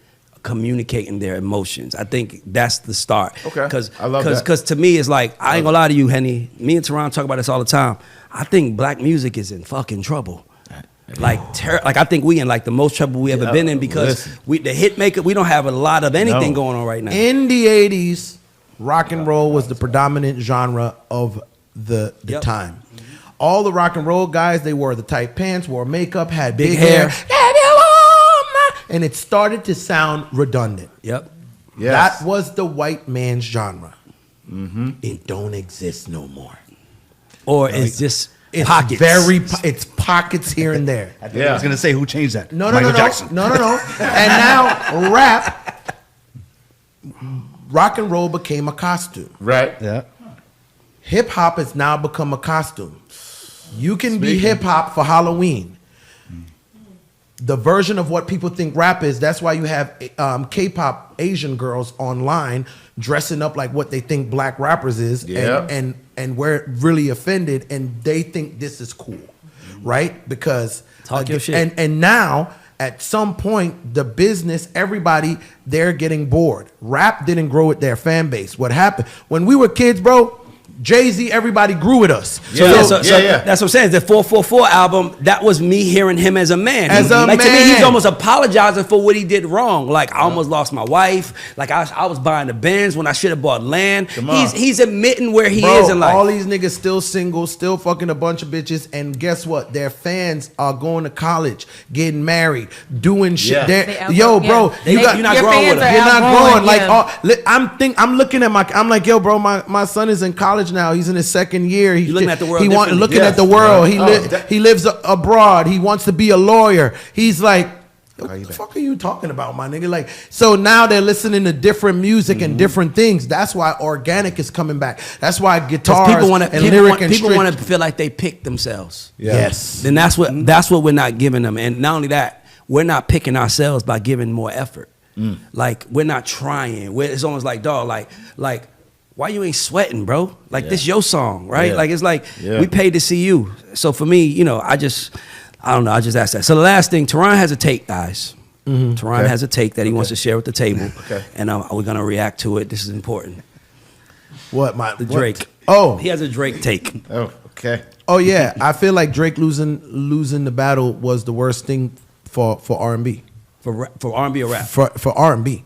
communicating their emotions. I think that's the start. Okay. I love that. Because to me, it's like, I ain't gonna lie to you, Henny. Me and Theron talk about this all the time. I think black music is in fucking trouble. Like I think we in like the most trouble we ever been in because the hit maker, we don't have a lot of anything going on right now. In the 80s, rock and roll was the predominant genre of the time. All the rock and roll guys, they wore the tight pants, wore makeup, had big hair. and it started to sound redundant. Yep. Yes. That was the white man's genre. It don't exist no more. Or it's just It's pockets. it's pockets here and there. I was going to say, who changed that? No. Michael Jackson. No. And now rock and roll became a costume. Right. Yeah. Hip hop has now become a costume. You can be hip hop for Halloween. The version of what people think rap is, that's why you have K-pop Asian girls online dressing up like what they think black rappers is, Yeah. and we're really offended, and they think this is cool, right? Because Talk your shit. and now at some point the business, everybody, they're getting bored. Rap didn't grow with their fan base. What happened when we were kids, bro? Jay-Z, everybody grew with us. So that's what I'm saying. The 444 album, that was me hearing him as a man. To me, he's almost apologizing for what he did wrong. Like, I almost lost my wife. Like, I was buying the Benz when I should have bought land. He's admitting where he is in life. All these niggas still single, still fucking a bunch of bitches, and guess what? Their fans are going to college, getting married, doing shit. Yeah. Yo, bro, you're not growing with them. You're not growing. Yeah. I'm looking at I'm like, yo, bro, my son is in college now. He's in his second year. He's looking at the world looking differently. at the world. Yeah. He lives abroad. He wants to be a lawyer. He's like, what the fuck are you talking about, my nigga? Like, so now they're listening to different music and different things. That's why organic is coming back. That's why guitars People want and to feel like they picked themselves. Yeah. Yes. Then that's what we're not giving them. And not only that, we're not picking ourselves by giving more effort. Like, we're not trying. It's almost like, dog, like why you ain't sweating, bro? Like, this your song, right? Yeah. Like, it's like we paid to see you. So for me, I don't know. I just asked that. So the last thing, Theron has a take, guys. Theron has a take that he wants to share with the table. And we're going to react to it. This is important. The Drake. Oh. He has a Drake take. Oh, okay. Oh yeah, I feel like Drake losing the battle was the worst thing for R&B. For R&B or rap? For R&B.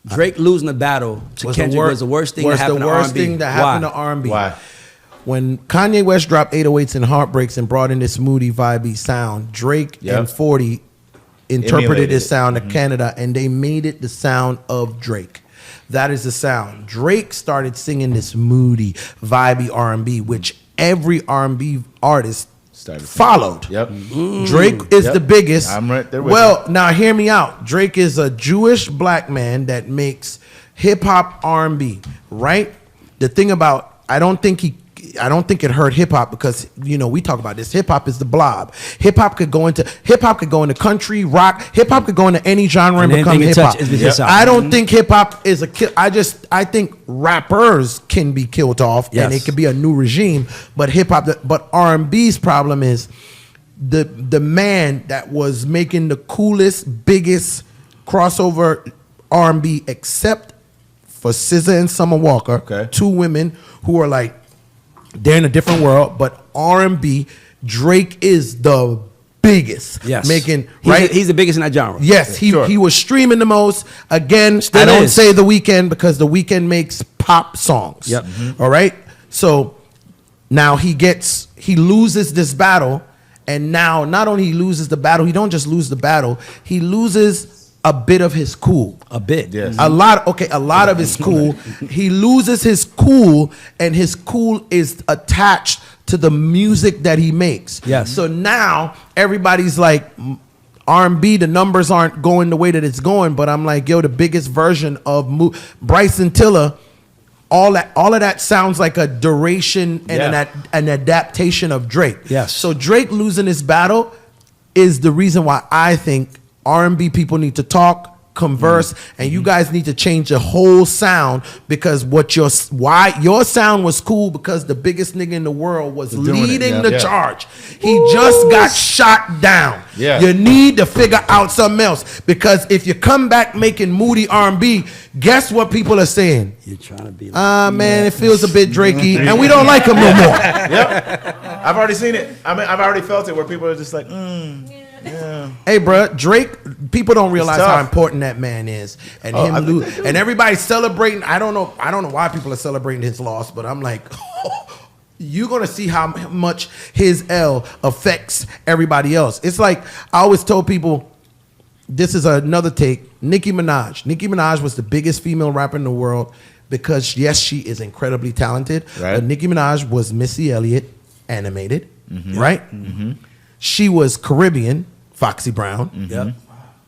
Drake losing the battle to Kendrick was the worst thing that happened to R&B. The worst thing that happened to R&B. Why? When Kanye West dropped 808s and Heartbreaks and brought in this moody, vibey sound, Drake and 40 interpreted his sound to Canada, and they made it the sound of Drake. That is the sound. Drake started singing this moody, vibey R&B, which every R&B artist followed. Yep. Drake is the biggest. I'm right there with Well, now hear me out. Drake is a Jewish black man that makes hip hop R&B, right? The thing about I don't think it hurt hip hop because we talk about this. Hip hop is the blob. Hip hop could go into country, rock. Hip hop could go into any genre and become hip hop. I don't think hip hop is a kill. I think rappers can be killed off and it could be a new regime. But hip hop, but R&B's problem is the man that was making the coolest, biggest crossover R&B, except for SZA and Summer Walker, two women who are like. They're in a different world, but R&B, Drake is the biggest. Yes. He's the biggest in that genre. Yes, he was streaming the most. Again, I don't say The Weeknd because The Weeknd makes pop songs. Yep. All right? So now he loses this battle, and now not only he loses the battle, he don't just lose the battle, he loses a bit of his cool. A bit. Yes. A lot of his cool. He loses his cool, and his cool is attached to the music that he makes. Yes. So now everybody's like, R&B, the numbers aren't going the way that it's going, but I'm like, yo, the biggest version of Bryson Tiller, all of that sounds like a duration and an adaptation of Drake. Yes. So Drake losing his battle is the reason why I think R&B people need to talk, converse, and you guys need to change the whole sound because your sound was cool because the biggest nigga in the world was leading the charge. He just got shot down. Yeah. You need to figure out something else because if you come back making moody R&B, guess what people are saying? You're trying to be like, man, it feels a bit Drakey, and we don't like him no more. Yep. I've already seen it. I mean, I've already felt it where people are just like, yeah. Hey, bro, Drake. People don't realize how important that man is, and and everybody's celebrating. I don't know why people are celebrating his loss, but I'm like, you're gonna see how much his L affects everybody else. It's like I always told people, this is another take. Nicki Minaj. Nicki Minaj was the biggest female rapper in the world because, yes, she is incredibly talented. Right. But Nicki Minaj was Missy Elliott animated, Mm-hmm. right? She was Caribbean, Foxy Brown. Yep.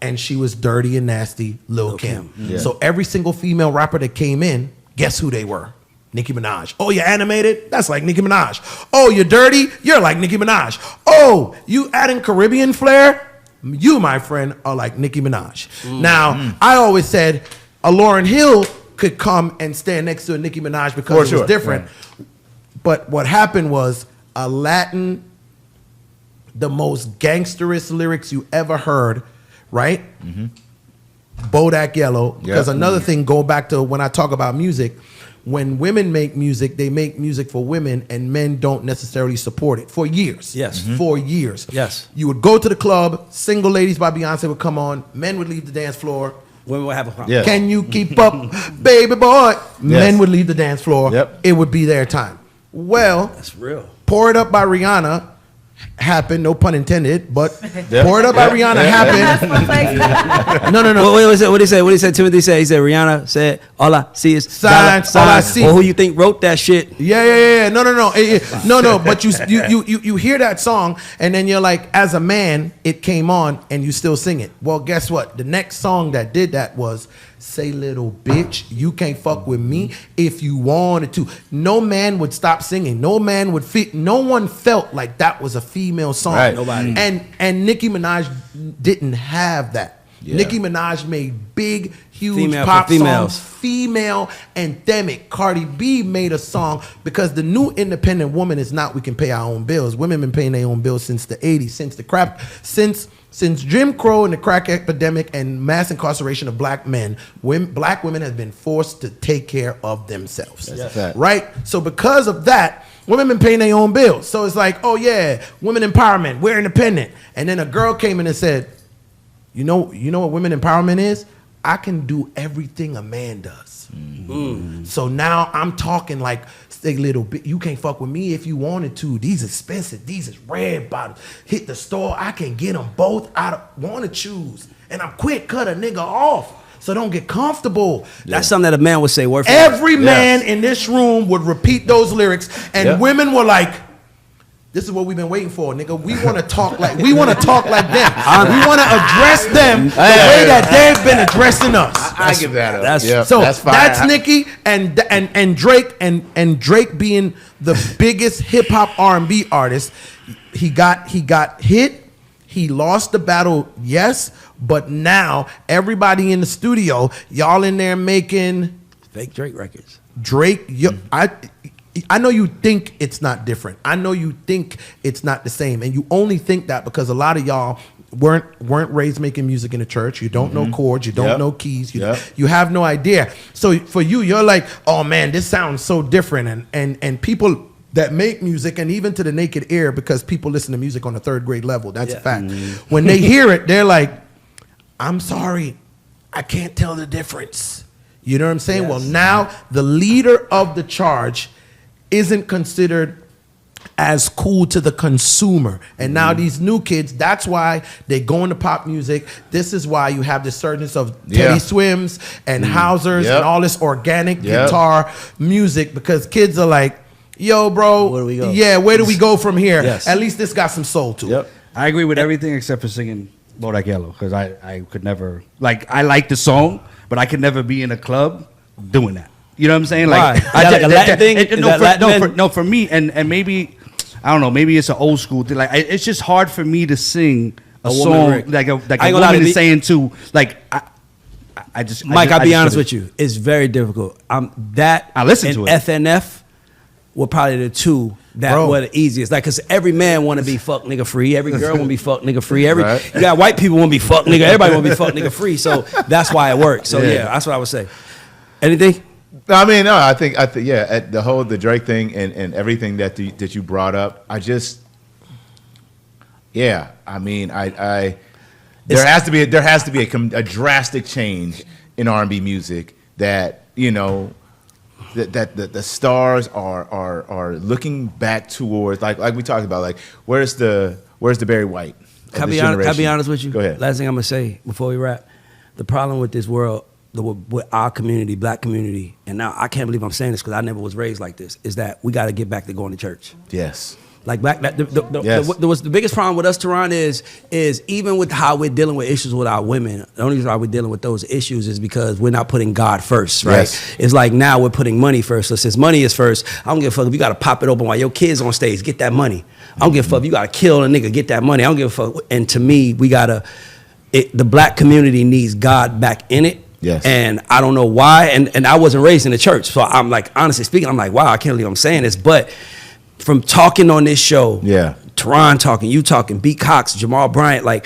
And she was dirty and nasty, Lil' Kim. Yeah. So every single female rapper that came in, guess who they were? Nicki Minaj. Oh, you're animated? That's like Nicki Minaj. Oh, you're dirty? You're like Nicki Minaj. Oh, you adding Caribbean flair? You, my friend, are like Nicki Minaj. Now, I always said a Lauryn Hill could come and stand next to a Nicki Minaj because it was different. Right. But what happened was a Latin, the most gangsterous lyrics you ever heard, right? Bodak Yellow. Because another thing, go back to when I talk about music, when women make music, they make music for women and men don't necessarily support it for years. Yes. For years. Yes. You would go to the club, Single Ladies by Beyonce would come on, men would leave the dance floor. Women will have a problem. Yeah. Can you keep up, baby boy? Men would leave the dance floor. Yep. It would be their time. Well, That's real. Pour It Up by Rihanna happened, no pun intended, but Pour It Up by Rihanna happened. No. What did he say? What did he say? Timothy said, he said, Rihanna said, all I see is Signs, all I see. Well, who you think wrote that shit? Yeah. No. But you hear that song, and then you're like, as a man, it came on, and you still sing it. Well, guess what? The next song that did that was Say Little Bitch, You Can't Fuck With Me If You Wanted To. No man would stop singing. No man would no one felt like that was a female song. Right. Nobody. And Nicki Minaj didn't have that. Yeah. Nicki Minaj made big, huge Female pop for females. songs, female anthemic. Cardi B made a song because the new independent woman is not we can pay our own bills. Women been paying their own bills since the 80s, since Jim Crow and the crack epidemic and mass incarceration of black men, black women have been forced to take care of themselves. That's a fact. Right? So because of that, women been paying their own bills. So it's like, oh yeah, women empowerment, we're independent. And then a girl came in and said, you know what women empowerment is? I can do everything a man does. So now I'm talking like, say little bit, you can't fuck with me if you wanted to. These expensive, these is red bottles. Hit the store, I can get them both. I want to choose. And I'm quick, cut a nigga off. So don't get comfortable. That's something that a man would say word for word. Every man in this room would repeat those lyrics, and women were like, this is what we've been waiting for, nigga. We want to talk like them. We want to address them the way that they've been addressing us. I give that up. That's Nicki and Drake and Drake being the biggest hip hop R&B artist. He got hit. He lost the battle, yes, but now everybody in the studio, y'all in there making fake Drake records. Drake, I know you think it's not different. I know you think it's not the same, and you only think that because a lot of y'all weren't raised making music in the church. You don't know chords. You don't know keys. You have no idea. So for you, you're like, oh man, this sounds so different. And people that make music, and even to the naked ear, because people listen to music on a third grade level. That's a fact. When they hear it, they're like, I'm sorry, I can't tell the difference. You know what I'm saying? Yes. Well, now the leader of the charge isn't considered as cool to the consumer. And now these new kids, that's why they go into pop music. This is why you have the surgence of Teddy Swims and Hausers and all this organic guitar music, because kids are like, yo, bro, where do we go? Yeah, where do we go from here? Yes. At least this got some soul to it. I agree with everything except for singing Bodak Yellow, because I could never, like, I like the song, but I could never be in a club doing that. You know what I'm saying? Like, for me, and maybe, I don't know, maybe it's an old school thing. Like, it's just hard for me to sing a song like a woman is saying to, like, Mike, I'll be honest with you. It's very difficult. I listen to it. FNF were probably the two that were the easiest. Like, because every man want to be fuck nigga free. Every girl want to be fuck nigga free. You got white people want to be fuck nigga. Everybody want to be fuck nigga free. So that's why it works. So yeah, that's what I would say. Anything? I mean, no, I think, yeah, at the Drake thing and everything that you brought up, I just, yeah, I mean, there has to be a drastic change in R&B music that, you know, that the stars are looking back towards, like we talked about, like where's the Barry White Can I this be honest? Can I be generation. honest with you? Go ahead. Last thing I'm gonna say before we wrap: the problem with this world, with our community, black community, and now I can't believe I'm saying this because I never was raised like this. Is that we got to get back to going to church? Yes. Like black, Yes. the biggest problem with us, Theron, is even with how we're dealing with issues with our women. The only reason why we're dealing with those issues is because we're not putting God first, right? Yes. It's like now we're putting money first. So since money is first, I don't give a fuck if you got to pop it open while your kids on stage. Get that money. I don't give a fuck if you got to kill a nigga. Get that money. I don't give a fuck. And to me, we gotta. The black community needs God back in it. Yes. And I don't know why. And I wasn't raised in the church, so I'm like, honestly speaking, I'm like, wow, I can't believe I'm saying this, but. From talking on this show, Yeah. Theron talking, you talking, B. Cox, Jamal Bryant, like,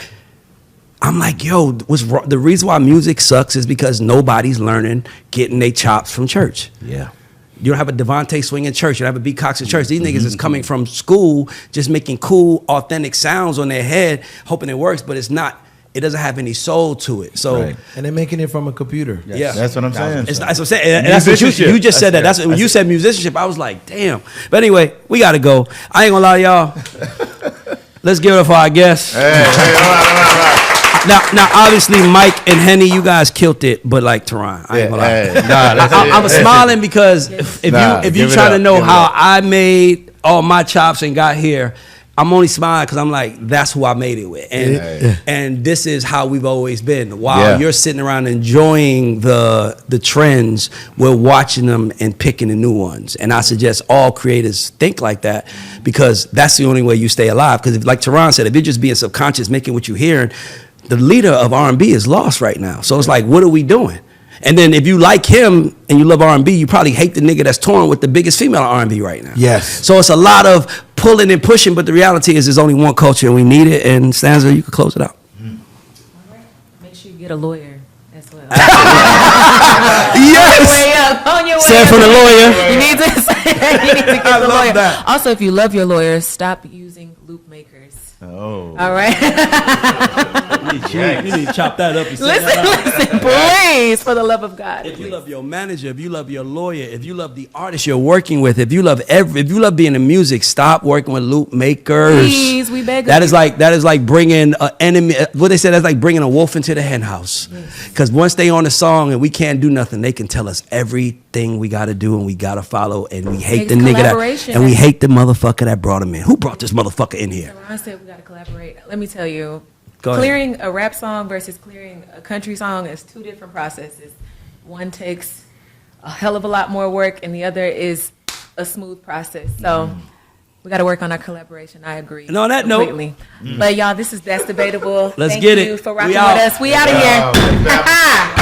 I'm like, yo, the reason why music sucks is because nobody's learning getting their chops from church. Yeah. You don't have a Devontae swing in church. You don't have a B. Cox in church. These niggas is coming from school just making cool, authentic sounds on their head, hoping it works, but it's not. It doesn't have any soul to it. So, Right. And they're making it from a computer. yeah. That's what I'm saying. That's what I'm saying. And that's what you just said that. That's when you said musicianship. I was like, damn. But anyway, we got to go. I ain't going to lie to y'all. Let's give it up for our guests. Hey, all right. Now, obviously, Mike and Henny, you guys killed it, but like Theron, I ain't gonna lie. Hey, nah, that's it. I'm smiling because if Nah, you give it trying to up, know give it how up. I made all my chops and got here, I'm only smiling because I'm like, that's who I made it with, and this is how we've always been. While you're sitting around enjoying the trends, we're watching them and picking the new ones. And I suggest all creators think like that because that's the only way you stay alive. Because like Theron said, if you're just being subconscious, making what you're hearing, the leader of R&B is lost right now. So it's like, what are we doing? And then if you like him and you love R&B, you probably hate the nigga that's touring with the biggest female R&B right now. Yes. So it's a lot of pulling and pushing, but the reality is there's only one culture and we need it. And Stanzza, you can close it out. Make sure you get a lawyer as well. Yes. Way up, on your way Say it up. from the lawyer. You need to get I the love lawyer. that. Also, if you love your lawyer, stop using loop makers. Oh. All right. You need to chop that up and listen, please, for the love of God. If you love your manager, if you love your lawyer, if you love the artist you're working with, if you love being in music, stop working with loop makers. Please, we beg of That you. is like bringing an enemy. What they said, that's like bringing a wolf into the hen house. Because once they on the song and we can't do nothing, they can tell us everything we got to do and we got to follow. And we hate Takes the nigga collaboration. and we hate the motherfucker that brought him in. Who brought this motherfucker in here? Ron said we got to collaborate. Let me tell you, Go ahead. clearing a rap song versus clearing a country song is two different processes. One takes a hell of a lot more work, and the other is a smooth process. So we got to work on our collaboration. I agree. And on that note- completely. But y'all, this is That's Debatable. Let's Thank get you it. for We rocking out. with us. We out of here. Wow.